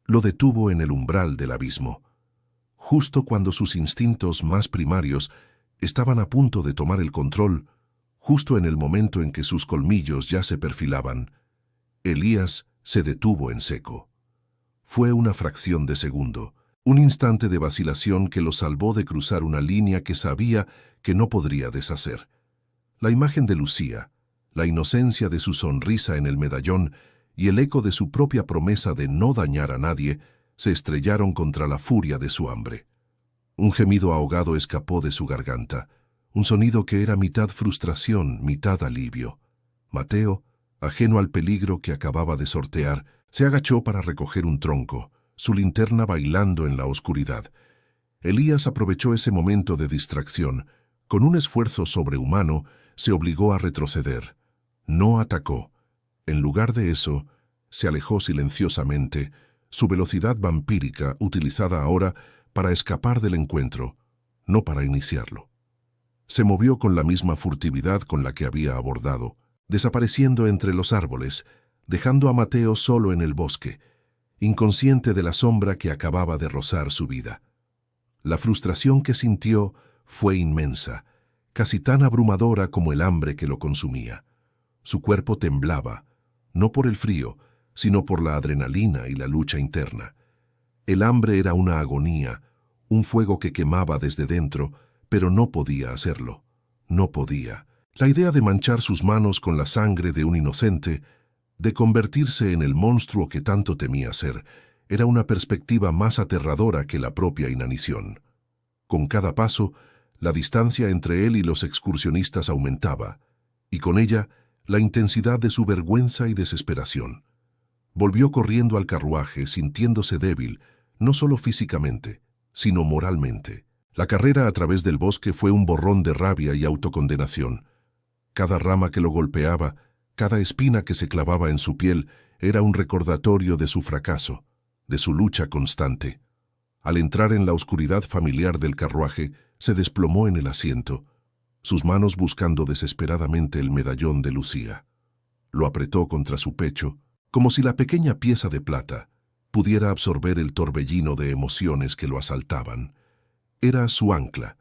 lo detuvo en el umbral del abismo. Justo cuando sus instintos más primarios Estaban a punto de tomar el control, justo en el momento en que sus colmillos ya se perfilaban. Elías se detuvo en seco. Fue una fracción de segundo, un instante de vacilación que lo salvó de cruzar una línea que sabía que no podría deshacer. La imagen de Lucía, la inocencia de su sonrisa en el medallón y el eco de su propia promesa de no dañar a nadie se estrellaron contra la furia de su hambre. Un gemido ahogado escapó de su garganta, un sonido que era mitad frustración, mitad alivio. Mateo, ajeno al peligro que acababa de sortear, se agachó para recoger un tronco, su linterna bailando en la oscuridad. Elías aprovechó ese momento de distracción. Con un esfuerzo sobrehumano, se obligó a retroceder. No atacó. En lugar de eso, se alejó silenciosamente, su velocidad vampírica utilizada ahora para escapar del encuentro, no para iniciarlo. Se movió con la misma furtividad con la que había abordado, desapareciendo entre los árboles, dejando a Mateo solo en el bosque, inconsciente de la sombra que acababa de rozar su vida. La frustración que sintió fue inmensa, casi tan abrumadora como el hambre que lo consumía. Su cuerpo temblaba, no por el frío, sino por la adrenalina y la lucha interna. El hambre era una agonía, un fuego que quemaba desde dentro, pero no podía hacerlo. No podía. La idea de manchar sus manos con la sangre de un inocente, de convertirse en el monstruo que tanto temía ser, era una perspectiva más aterradora que la propia inanición. Con cada paso, la distancia entre él y los excursionistas aumentaba, y con ella, la intensidad de su vergüenza y desesperación. Volvió corriendo al carruaje, sintiéndose débil, no solo físicamente, sino moralmente. La carrera a través del bosque fue un borrón de rabia y autocondenación. Cada rama que lo golpeaba, cada espina que se clavaba en su piel, era un recordatorio de su fracaso, de su lucha constante. Al entrar en la oscuridad familiar del carruaje, se desplomó en el asiento, sus manos buscando desesperadamente el medallón de Lucía. Lo apretó contra su pecho, como si la pequeña pieza de plata pudiera absorber el torbellino de emociones que lo asaltaban. Era su ancla,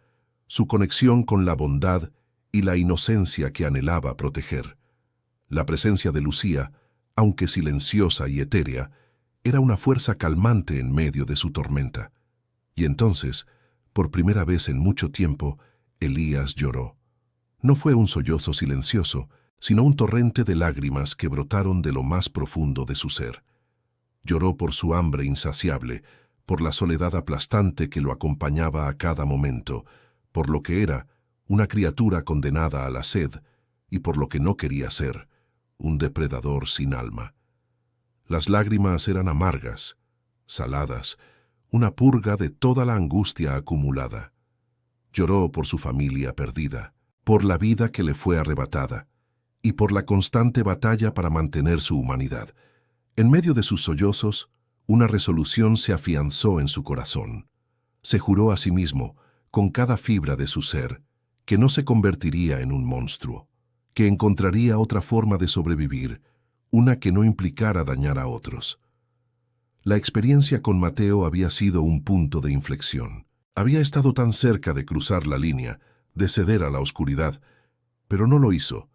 su conexión con la bondad y la inocencia que anhelaba proteger. La presencia de Lucía, aunque silenciosa y etérea, era una fuerza calmante en medio de su tormenta. Y entonces, por primera vez en mucho tiempo, Elías lloró. No fue un sollozo silencioso, sino un torrente de lágrimas que brotaron de lo más profundo de su ser. Lloró por su hambre insaciable, por la soledad aplastante que lo acompañaba a cada momento, por lo que era, una criatura condenada a la sed, y por lo que no quería ser, un depredador sin alma. Las lágrimas eran amargas, saladas, una purga de toda la angustia acumulada. Lloró por su familia perdida, por la vida que le fue arrebatada, y por la constante batalla para mantener su humanidad. En medio de sus sollozos, una resolución se afianzó en su corazón. Se juró a sí mismo, con cada fibra de su ser, que no se convertiría en un monstruo, que encontraría otra forma de sobrevivir, una que no implicara dañar a otros. La experiencia con Mateo había sido un punto de inflexión. Había estado tan cerca de cruzar la línea, de ceder a la oscuridad, pero no lo hizo,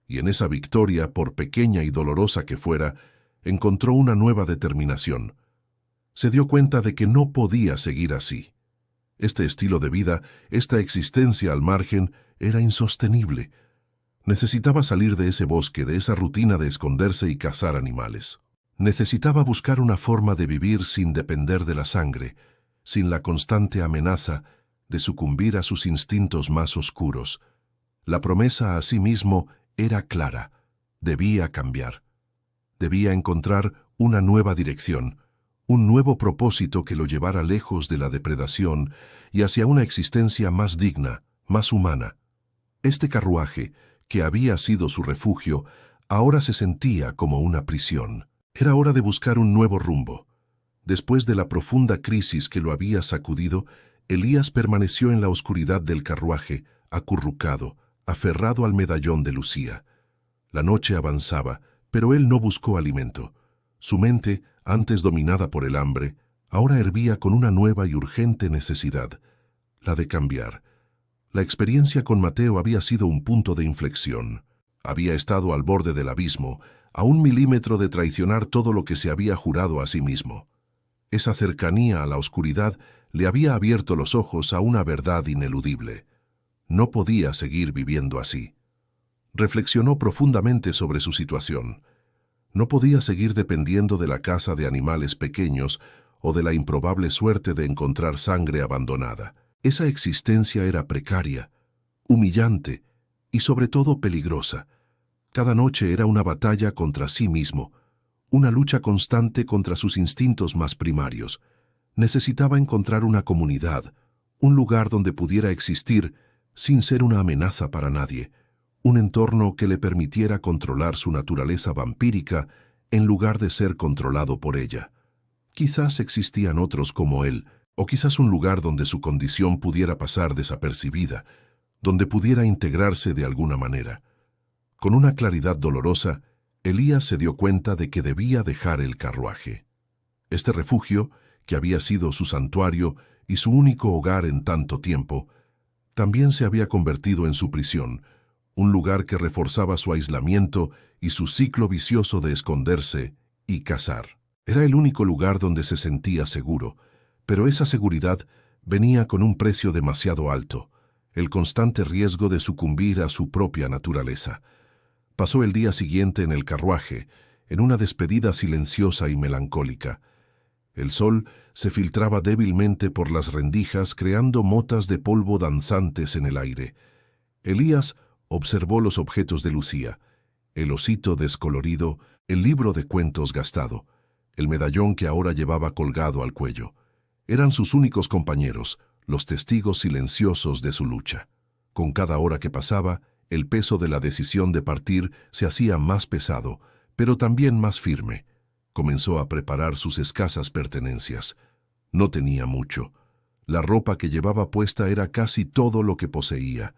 y en esa victoria, por pequeña y dolorosa que fuera, encontró una nueva determinación. Se dio cuenta de que no podía seguir así. Este estilo de vida, esta existencia al margen, era insostenible. Necesitaba salir de ese bosque, de esa rutina de esconderse y cazar animales. Necesitaba buscar una forma de vivir sin depender de la sangre, sin la constante amenaza de sucumbir a sus instintos más oscuros. La promesa a sí mismo era clara. Debía cambiar. Debía encontrar una nueva dirección, un nuevo propósito que lo llevara lejos de la depredación y hacia una existencia más digna, más humana. Este carruaje, que había sido su refugio, ahora se sentía como una prisión. Era hora de buscar un nuevo rumbo. Después de la profunda crisis que lo había sacudido, Elías permaneció en la oscuridad del carruaje, acurrucado, aferrado al medallón de Lucía. La noche avanzaba, pero él no buscó alimento. Su mente, antes dominada por el hambre, ahora hervía con una nueva y urgente necesidad, la de cambiar, La experiencia con Mateo había sido un punto de inflexión. Había estado al borde del abismo, a 1 milímetro de traicionar todo lo que se había jurado a sí mismo. Esa cercanía a la oscuridad le había abierto los ojos a una verdad ineludible. No podía seguir viviendo así. Reflexionó profundamente sobre su situación. No podía seguir dependiendo de la caza de animales pequeños o de la improbable suerte de encontrar sangre abandonada. Esa existencia era precaria, humillante y sobre todo peligrosa. Cada noche era una batalla contra sí mismo, una lucha constante contra sus instintos más primarios. Necesitaba encontrar una comunidad, un lugar donde pudiera existir sin ser una amenaza para nadie, un entorno que le permitiera controlar su naturaleza vampírica en lugar de ser controlado por ella. Quizás existían otros como él, o quizás un lugar donde su condición pudiera pasar desapercibida, donde pudiera integrarse de alguna manera. Con una claridad dolorosa, Elías se dio cuenta de que debía dejar el carruaje. Este refugio, que había sido su santuario y su único hogar en tanto tiempo, también se había convertido en su prisión, un lugar que reforzaba su aislamiento y su ciclo vicioso de esconderse y cazar. Era el único lugar donde se sentía seguro, pero esa seguridad venía con un precio demasiado alto, el constante riesgo de sucumbir a su propia naturaleza. Pasó el día siguiente en el carruaje, en una despedida silenciosa y melancólica. El sol se filtraba débilmente por las rendijas, creando motas de polvo danzantes en el aire. Elías observó los objetos de Lucía: el osito descolorido, el libro de cuentos gastado, el medallón que ahora llevaba colgado al cuello. Eran sus únicos compañeros, los testigos silenciosos de su lucha. Con cada hora que pasaba, el peso de la decisión de partir se hacía más pesado, pero también más firme. Comenzó a preparar sus escasas pertenencias. No tenía mucho. La ropa que llevaba puesta era casi todo lo que poseía.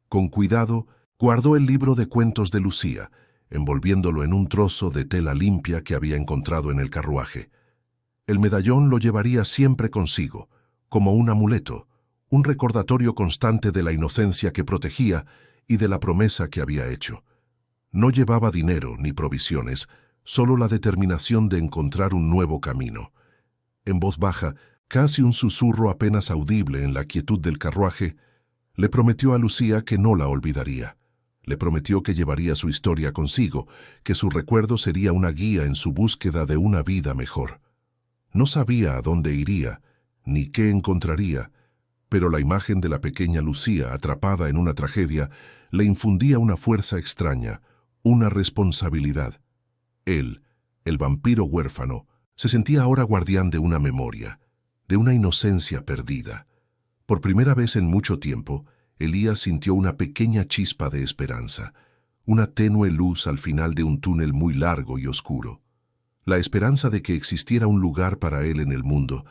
Con cuidado, guardó el libro de cuentos de Lucía, envolviéndolo en un trozo de tela limpia que había encontrado en el carruaje. El medallón lo llevaría siempre consigo, como un amuleto, un recordatorio constante de la inocencia que protegía y de la promesa que había hecho. No llevaba dinero ni provisiones, solo la determinación de encontrar un nuevo camino. En voz baja, casi un susurro apenas audible en la quietud del carruaje, le prometió a Lucía que no la olvidaría. Le prometió que llevaría su historia consigo, que su recuerdo sería una guía en su búsqueda de una vida mejor. No sabía a dónde iría, ni qué encontraría, pero la imagen de la pequeña Lucía atrapada en una tragedia le infundía una fuerza extraña, una responsabilidad. Él, el vampiro huérfano, se sentía ahora guardián de una memoria, de una inocencia perdida. Por primera vez en mucho tiempo, Elías sintió una pequeña chispa de esperanza, una tenue luz al final de un túnel muy largo y oscuro. La esperanza de que existiera un lugar para él en el mundo,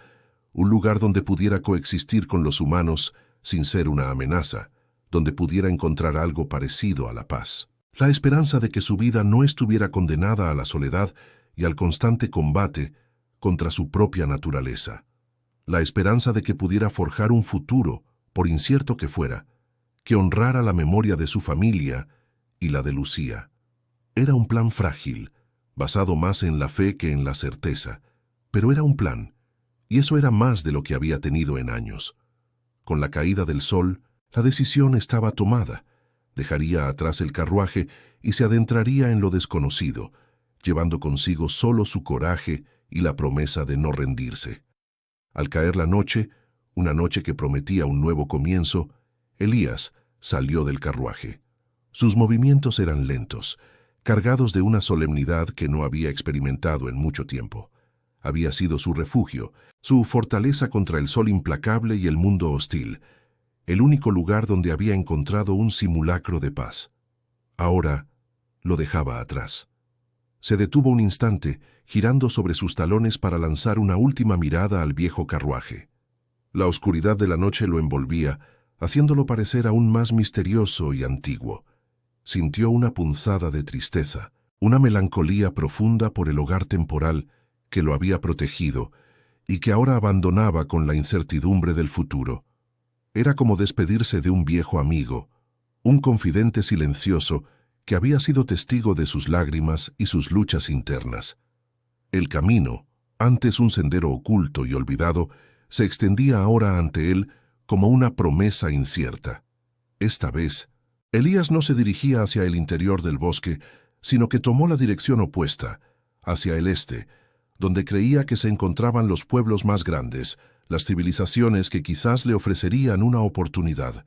un lugar donde pudiera coexistir con los humanos sin ser una amenaza, donde pudiera encontrar algo parecido a la paz. La esperanza de que su vida no estuviera condenada a la soledad y al constante combate contra su propia naturaleza. La esperanza de que pudiera forjar un futuro, por incierto que fuera, que honrara la memoria de su familia y la de Lucía. Era un plan frágil, basado más en la fe que en la certeza, pero era un plan, y eso era más de lo que había tenido en años. Con la caída del sol, la decisión estaba tomada. Dejaría atrás el carruaje y se adentraría en lo desconocido, llevando consigo solo su coraje y la promesa de no rendirse. Al caer la noche, una noche que prometía un nuevo comienzo, Elías salió del carruaje. Sus movimientos eran lentos, cargados de una solemnidad que no había experimentado en mucho tiempo. Había sido su refugio, su fortaleza contra el sol implacable y el mundo hostil, el único lugar donde había encontrado un simulacro de paz. Ahora lo dejaba atrás. Se detuvo un instante, girando sobre sus talones para lanzar una última mirada al viejo carruaje. La oscuridad de la noche lo envolvía, haciéndolo parecer aún más misterioso y antiguo. Sintió una punzada de tristeza, una melancolía profunda por el hogar temporal que lo había protegido y que ahora abandonaba con la incertidumbre del futuro. Era como despedirse de un viejo amigo, un confidente silencioso que había sido testigo de sus lágrimas y sus luchas internas. El camino, antes un sendero oculto y olvidado, se extendía ahora ante él como una promesa incierta. Esta vez, Elías no se dirigía hacia el interior del bosque, sino que tomó la dirección opuesta, hacia el este, donde creía que se encontraban los pueblos más grandes, las civilizaciones que quizás le ofrecerían una oportunidad.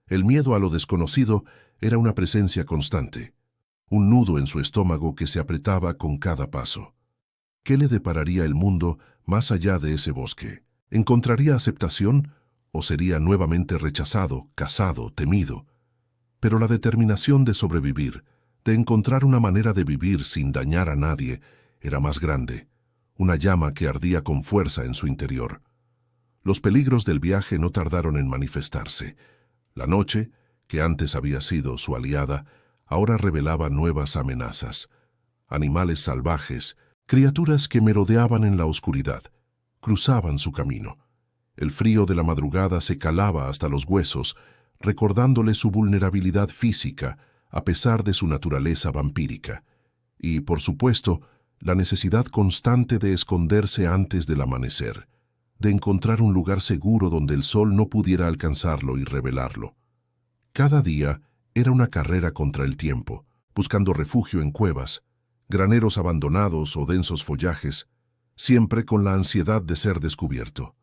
El miedo a lo desconocido era una presencia constante, un nudo en su estómago que se apretaba con cada paso. ¿Qué le depararía el mundo más allá de ese bosque? ¿Encontraría aceptación o sería nuevamente rechazado, cazado, temido? Pero la determinación de sobrevivir, de encontrar una manera de vivir sin dañar a nadie, era más grande, una llama que ardía con fuerza en su interior. Los peligros del viaje no tardaron en manifestarse. La noche, que antes había sido su aliada, ahora revelaba nuevas amenazas. Animales salvajes, criaturas que merodeaban en la oscuridad, cruzaban su camino. El frío de la madrugada se calaba hasta los huesos, recordándole su vulnerabilidad física, a pesar de su naturaleza vampírica. Y, por supuesto, la necesidad constante de esconderse antes del amanecer, de encontrar un lugar seguro donde el sol no pudiera alcanzarlo y revelarlo. Cada día era una carrera contra el tiempo, buscando refugio en cuevas, graneros abandonados o densos follajes, siempre con la ansiedad de ser descubierto.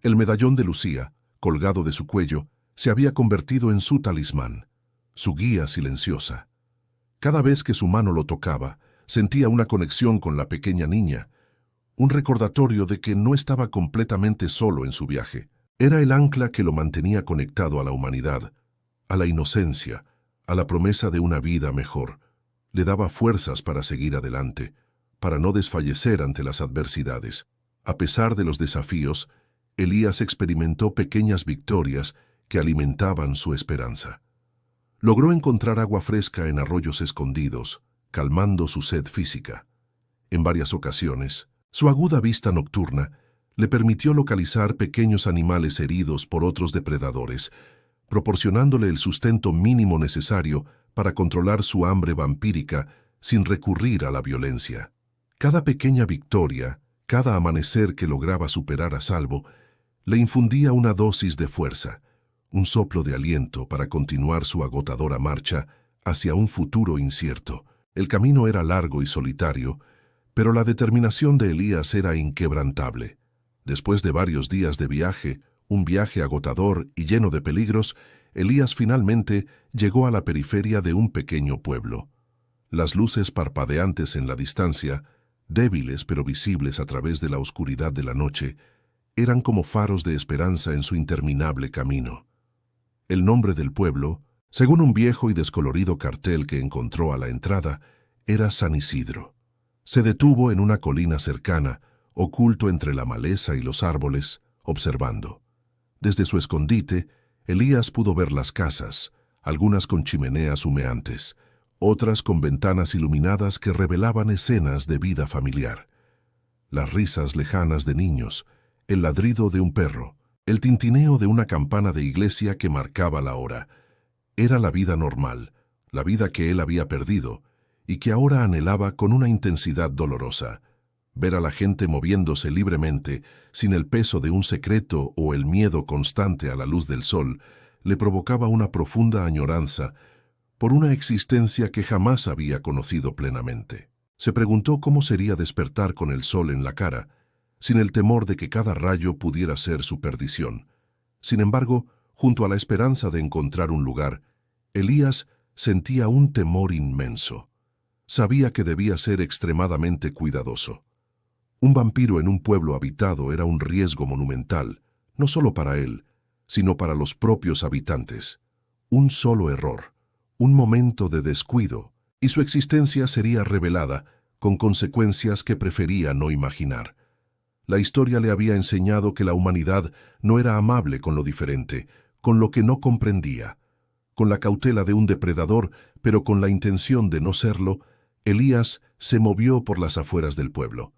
El medallón de Lucía, colgado de su cuello, se había convertido en su talismán, su guía silenciosa. Cada vez que su mano lo tocaba, sentía una conexión con la pequeña niña, un recordatorio de que no estaba completamente solo en su viaje. Era el ancla que lo mantenía conectado a la humanidad, a la inocencia, a la promesa de una vida mejor. Le daba fuerzas para seguir adelante, para no desfallecer ante las adversidades. A pesar de los desafíos, Elías experimentó pequeñas victorias que alimentaban su esperanza. Logró encontrar agua fresca en arroyos escondidos, calmando su sed física. En varias ocasiones, su aguda vista nocturna le permitió localizar pequeños animales heridos por otros depredadores, proporcionándole el sustento mínimo necesario para controlar su hambre vampírica sin recurrir a la violencia. Cada pequeña victoria, cada amanecer que lograba superar a salvo, le infundía una dosis de fuerza, un soplo de aliento para continuar su agotadora marcha hacia un futuro incierto. El camino era largo y solitario, pero la determinación de Elías era inquebrantable. Después de varios días de viaje, un viaje agotador y lleno de peligros, Elías finalmente llegó a la periferia de un pequeño pueblo. Las luces parpadeantes en la distancia, débiles pero visibles a través de la oscuridad de la noche, eran como faros de esperanza en su interminable camino. El nombre del pueblo, según un viejo y descolorido cartel que encontró a la entrada, era San Isidro. Se detuvo en una colina cercana, oculto entre la maleza y los árboles, observando. Desde su escondite, Elías pudo ver las casas, algunas con chimeneas humeantes, otras con ventanas iluminadas que revelaban escenas de vida familiar. Las risas lejanas de niños, el ladrido de un perro, el tintineo de una campana de iglesia que marcaba la hora. Era la vida normal, la vida que él había perdido, y que ahora anhelaba con una intensidad dolorosa. Ver a la gente moviéndose libremente, sin el peso de un secreto o el miedo constante a la luz del sol, le provocaba una profunda añoranza por una existencia que jamás había conocido plenamente. Se preguntó cómo sería despertar con el sol en la cara, sin el temor de que cada rayo pudiera ser su perdición. Sin embargo, junto a la esperanza de encontrar un lugar, Elías sentía un temor inmenso. Sabía que debía ser extremadamente cuidadoso. Un vampiro en un pueblo habitado era un riesgo monumental, no solo para él, sino para los propios habitantes. Un solo error, un momento de descuido, y su existencia sería revelada, con consecuencias que prefería no imaginar. La historia le había enseñado que la humanidad no era amable con lo diferente, con lo que no comprendía. Con la cautela de un depredador, pero con la intención de no serlo, Elías se movió por las afueras del pueblo.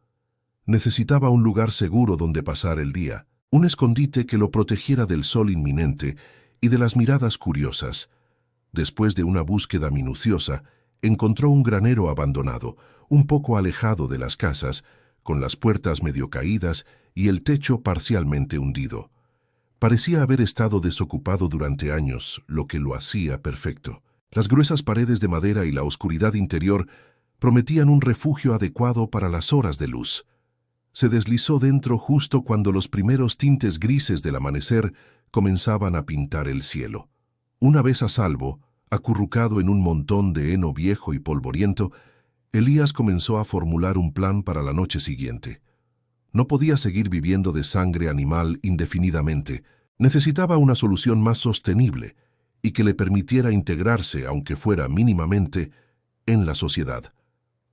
Necesitaba un lugar seguro donde pasar el día, un escondite que lo protegiera del sol inminente y de las miradas curiosas. Después de una búsqueda minuciosa, encontró un granero abandonado, un poco alejado de las casas, con las puertas medio caídas y el techo parcialmente hundido. Parecía haber estado desocupado durante años, lo que lo hacía perfecto. Las gruesas paredes de madera y la oscuridad interior prometían un refugio adecuado para las horas de luz. Se deslizó dentro justo cuando los primeros tintes grises del amanecer comenzaban a pintar el cielo. Una vez a salvo, acurrucado en un montón de heno viejo y polvoriento, Elías comenzó a formular un plan para la noche siguiente. No podía seguir viviendo de sangre animal indefinidamente. Necesitaba una solución más sostenible y que le permitiera integrarse, aunque fuera mínimamente, en la sociedad.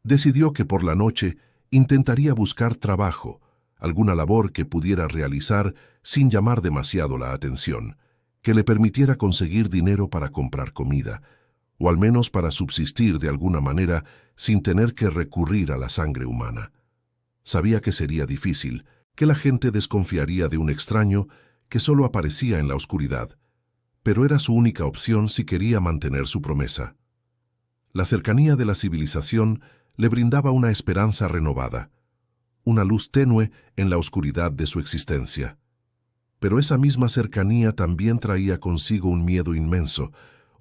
Decidió que por la noche intentaría buscar trabajo, alguna labor que pudiera realizar sin llamar demasiado la atención, que le permitiera conseguir dinero para comprar comida, o al menos para subsistir de alguna manera sin tener que recurrir a la sangre humana. Sabía que sería difícil, que la gente desconfiaría de un extraño que solo aparecía en la oscuridad, pero era su única opción si quería mantener su promesa. La cercanía de la civilización le brindaba una esperanza renovada, una luz tenue en la oscuridad de su existencia. Pero esa misma cercanía también traía consigo un miedo inmenso,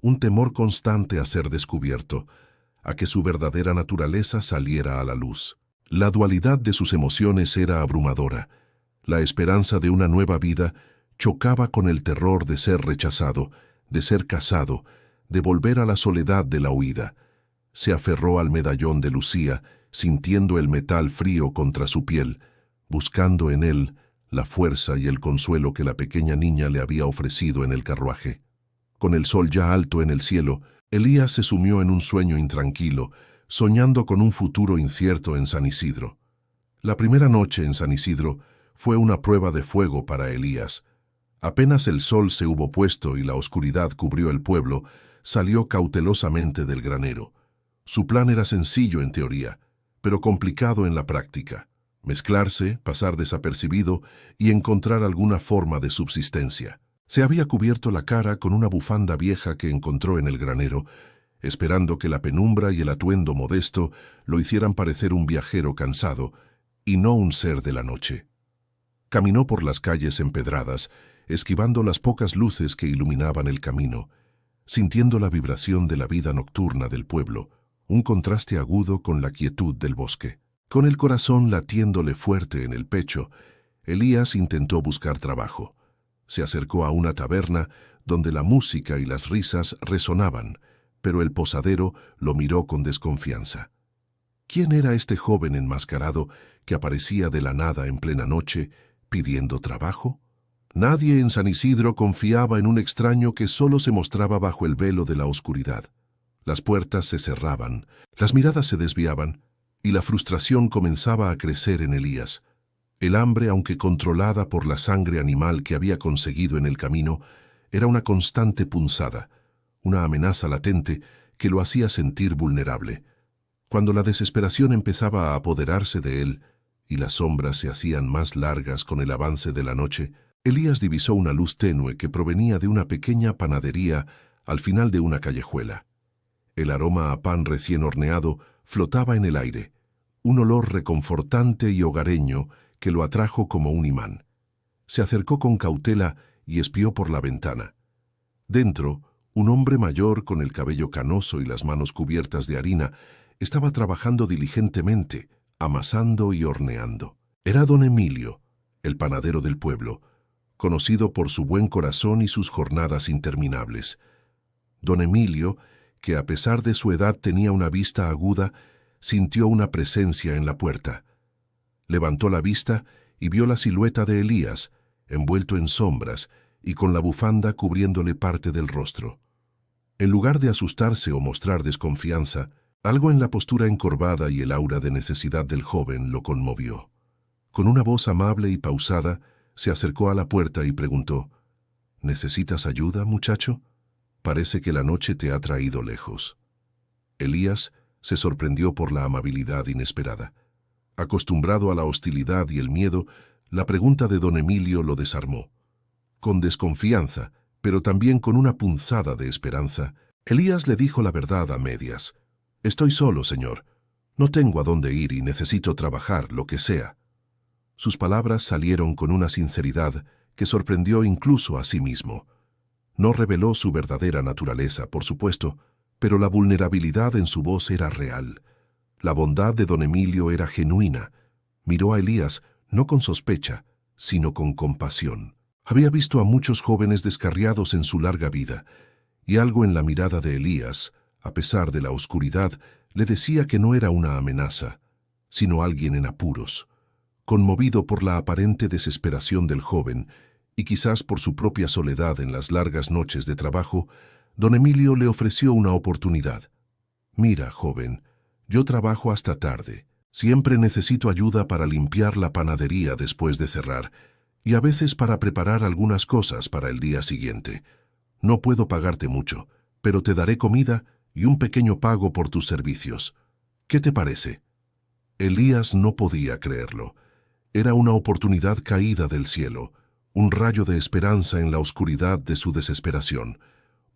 un temor constante a ser descubierto, a que su verdadera naturaleza saliera a la luz. La dualidad de sus emociones era abrumadora. La esperanza de una nueva vida chocaba con el terror de ser rechazado, de ser casado, de volver a la soledad de la huida. Se aferró al medallón de Lucía, sintiendo el metal frío contra su piel, buscando en él la fuerza y el consuelo que la pequeña niña le había ofrecido en el carruaje. Con el sol ya alto en el cielo, Elías se sumió en un sueño intranquilo, soñando con un futuro incierto en San Isidro. La primera noche en San Isidro fue una prueba de fuego para Elías. Apenas el sol se hubo puesto y la oscuridad cubrió el pueblo, salió cautelosamente del granero. Su plan era sencillo en teoría, pero complicado en la práctica: mezclarse, pasar desapercibido y encontrar alguna forma de subsistencia. Se había cubierto la cara con una bufanda vieja que encontró en el granero, esperando que la penumbra y el atuendo modesto lo hicieran parecer un viajero cansado y no un ser de la noche. Caminó por las calles empedradas, esquivando las pocas luces que iluminaban el camino, sintiendo la vibración de la vida nocturna del pueblo, un contraste agudo con la quietud del bosque. Con el corazón latiéndole fuerte en el pecho, Elías intentó buscar trabajo. Se acercó a una taberna donde la música y las risas resonaban, pero el posadero lo miró con desconfianza. ¿Quién era este joven enmascarado que aparecía de la nada en plena noche pidiendo trabajo? Nadie en San Isidro confiaba en un extraño que solo se mostraba bajo el velo de la oscuridad. Las puertas se cerraban, las miradas se desviaban, y la frustración comenzaba a crecer en Elías. El hambre, aunque controlada por la sangre animal que había conseguido en el camino, era una constante punzada, una amenaza latente que lo hacía sentir vulnerable. Cuando la desesperación empezaba a apoderarse de él y las sombras se hacían más largas con el avance de la noche, Elías divisó una luz tenue que provenía de una pequeña panadería al final de una callejuela. El aroma a pan recién horneado flotaba en el aire, un olor reconfortante y hogareño que lo atrajo como un imán. Se acercó con cautela y espió por la ventana. Dentro, un hombre mayor con el cabello canoso y las manos cubiertas de harina estaba trabajando diligentemente, amasando y horneando. Era don Emilio, el panadero del pueblo, conocido por su buen corazón y sus jornadas interminables. Don Emilio, que a pesar de su edad tenía una vista aguda, sintió una presencia en la puerta. Levantó la vista y vio la silueta de Elías, envuelto en sombras y con la bufanda cubriéndole parte del rostro. En lugar de asustarse o mostrar desconfianza, algo en la postura encorvada y el aura de necesidad del joven lo conmovió. Con una voz amable y pausada, se acercó a la puerta y preguntó: ¿Necesitas ayuda, muchacho? Parece que la noche te ha traído lejos. Elías se sorprendió por la amabilidad inesperada. Acostumbrado a la hostilidad y el miedo, La pregunta de don Emilio lo desarmó. Con desconfianza, pero también con una punzada de esperanza, Elías le dijo la verdad a medias. «Estoy solo, señor. No tengo a dónde ir y necesito trabajar, lo que sea». Sus palabras salieron con una sinceridad que sorprendió incluso a sí mismo. No reveló su verdadera naturaleza, por supuesto, pero la vulnerabilidad en su voz era real. La bondad de don Emilio era genuina. Miró a Elías no con sospecha, sino con compasión. Había visto a muchos jóvenes descarriados en su larga vida, y algo en la mirada de Elías, a pesar de la oscuridad, le decía que no era una amenaza, sino alguien en apuros. Conmovido por la aparente desesperación del joven, y quizás por su propia soledad en las largas noches de trabajo, don Emilio le ofreció una oportunidad. «Mira, joven, yo trabajo hasta tarde. Siempre necesito ayuda para limpiar la panadería después de cerrar, y a veces para preparar algunas cosas para el día siguiente. No puedo pagarte mucho, pero te daré comida y un pequeño pago por tus servicios. ¿Qué te parece?» Elías no podía creerlo. Era una oportunidad caída del cielo, un rayo de esperanza en la oscuridad de su desesperación.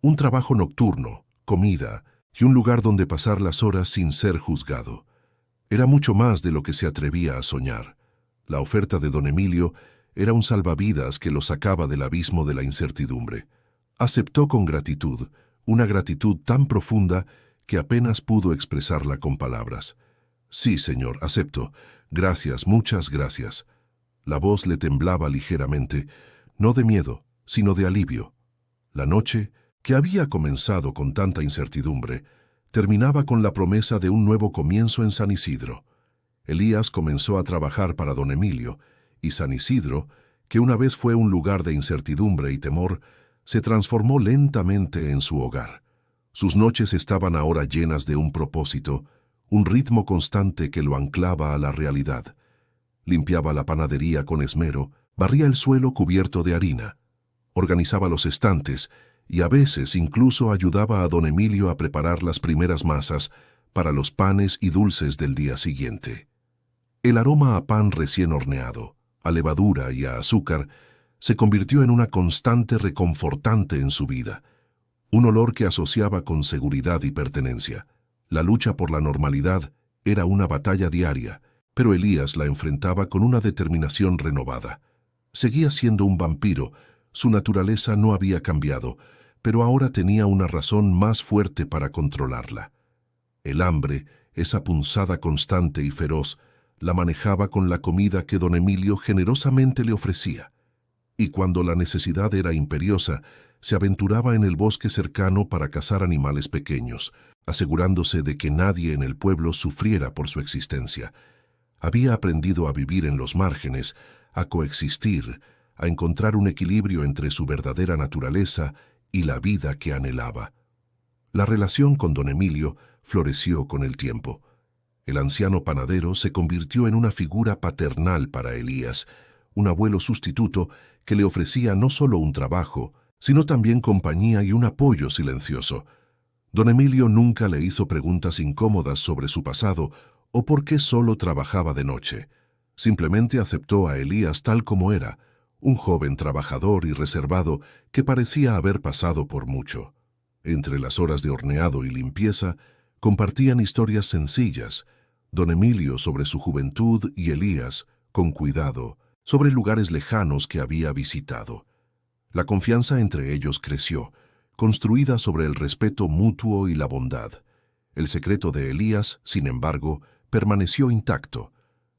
Un trabajo nocturno, comida y un lugar donde pasar las horas sin ser juzgado. Era mucho más de lo que se atrevía a soñar. La oferta de don Emilio era un salvavidas que lo sacaba del abismo de la incertidumbre. Aceptó con gratitud, una gratitud tan profunda que apenas pudo expresarla con palabras. «Sí, señor, acepto. Gracias, muchas gracias». La voz le temblaba ligeramente, no de miedo, sino de alivio. La noche, que había comenzado con tanta incertidumbre, terminaba con la promesa de un nuevo comienzo en San Isidro. Elías comenzó a trabajar para don Emilio, y San Isidro, que una vez fue un lugar de incertidumbre y temor, se transformó lentamente en su hogar. Sus noches estaban ahora llenas de un propósito, un ritmo constante que lo anclaba a la realidad. Limpiaba la panadería con esmero, barría el suelo cubierto de harina, organizaba los estantes y a veces incluso ayudaba a don Emilio a preparar las primeras masas para los panes y dulces del día siguiente. El aroma a pan recién horneado, a levadura y a azúcar se convirtió en una constante reconfortante en su vida, un olor que asociaba con seguridad y pertenencia. La lucha por la normalidad era una batalla diaria, pero Elías la enfrentaba con una determinación renovada. Seguía siendo un vampiro, su naturaleza no había cambiado, pero ahora tenía una razón más fuerte para controlarla. El hambre, esa punzada constante y feroz, la manejaba con la comida que don Emilio generosamente le ofrecía. Y cuando la necesidad era imperiosa, se aventuraba en el bosque cercano para cazar animales pequeños, asegurándose de que nadie en el pueblo sufriera por su existencia. Había aprendido a vivir en los márgenes, a coexistir, a encontrar un equilibrio entre su verdadera naturaleza y la vida que anhelaba. La relación con don Emilio floreció con el tiempo. El anciano panadero se convirtió en una figura paternal para Elías, un abuelo sustituto que le ofrecía no solo un trabajo, sino también compañía y un apoyo silencioso. Don Emilio nunca le hizo preguntas incómodas sobre su pasado o por qué solo trabajaba de noche. Simplemente aceptó a Elías tal como era, un joven trabajador y reservado que parecía haber pasado por mucho. Entre las horas de horneado y limpieza, compartían historias sencillas, don Emilio sobre su juventud y Elías, con cuidado, sobre lugares lejanos que había visitado. La confianza entre ellos creció, construida sobre el respeto mutuo y la bondad. El secreto de Elías, sin embargo, permaneció intacto.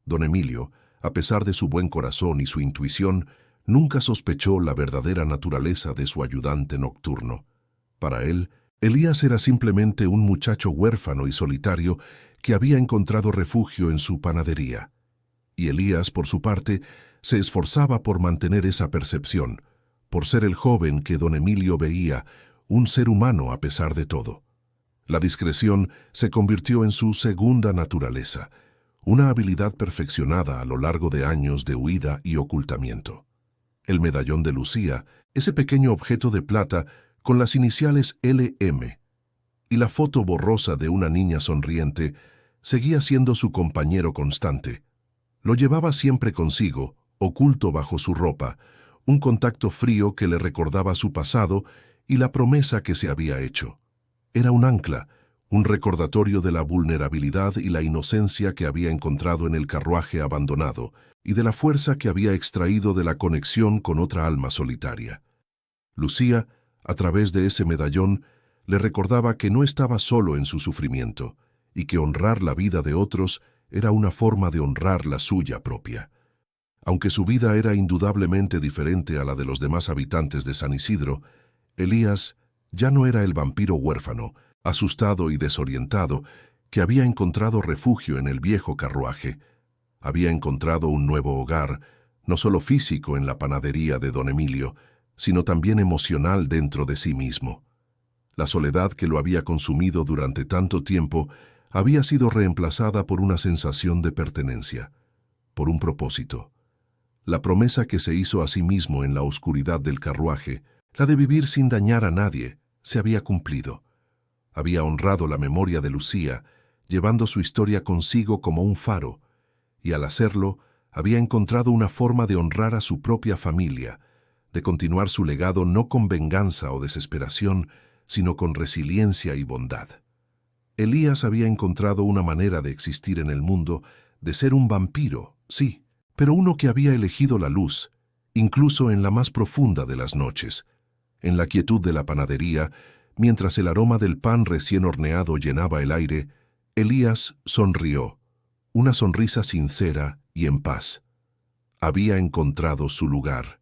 Don Emilio, a pesar de su buen corazón y su intuición, nunca sospechó la verdadera naturaleza de su ayudante nocturno. Para él, Elías era simplemente un muchacho huérfano y solitario que había encontrado refugio en su panadería. Y Elías, por su parte, se esforzaba por mantener esa percepción, por ser el joven que don Emilio veía, un ser humano a pesar de todo. La discreción se convirtió en su segunda naturaleza, una habilidad perfeccionada a lo largo de años de huida y ocultamiento. El medallón de Lucía, ese pequeño objeto de plata con las iniciales LM, y la foto borrosa de una niña sonriente, seguía siendo su compañero constante. Lo llevaba siempre consigo, oculto bajo su ropa, un contacto frío que le recordaba su pasado y la promesa que se había hecho. Era un ancla, un recordatorio de la vulnerabilidad y la inocencia que había encontrado en el carruaje abandonado y de la fuerza que había extraído de la conexión con otra alma solitaria. Lucía, a través de ese medallón, le recordaba que no estaba solo en su sufrimiento y que honrar la vida de otros era una forma de honrar la suya propia. Aunque su vida era indudablemente diferente a la de los demás habitantes de San Isidro, Elías ya no era el vampiro huérfano, asustado y desorientado, que había encontrado refugio en el viejo carruaje. Había encontrado un nuevo hogar, no solo físico en la panadería de don Emilio, sino también emocional dentro de sí mismo. La soledad que lo había consumido durante tanto tiempo había sido reemplazada por una sensación de pertenencia, por un propósito. La promesa que se hizo a sí mismo en la oscuridad del carruaje, la de vivir sin dañar a nadie, se había cumplido. Había honrado la memoria de Lucía, llevando su historia consigo como un faro, y al hacerlo, había encontrado una forma de honrar a su propia familia, de continuar su legado no con venganza o desesperación, sino con resiliencia y bondad. Elías había encontrado una manera de existir en el mundo, de ser un vampiro, sí, pero uno que había elegido la luz, incluso en la más profunda de las noches. En la quietud de la panadería, mientras el aroma del pan recién horneado llenaba el aire, Elías sonrió, una sonrisa sincera y en paz. Había encontrado su lugar.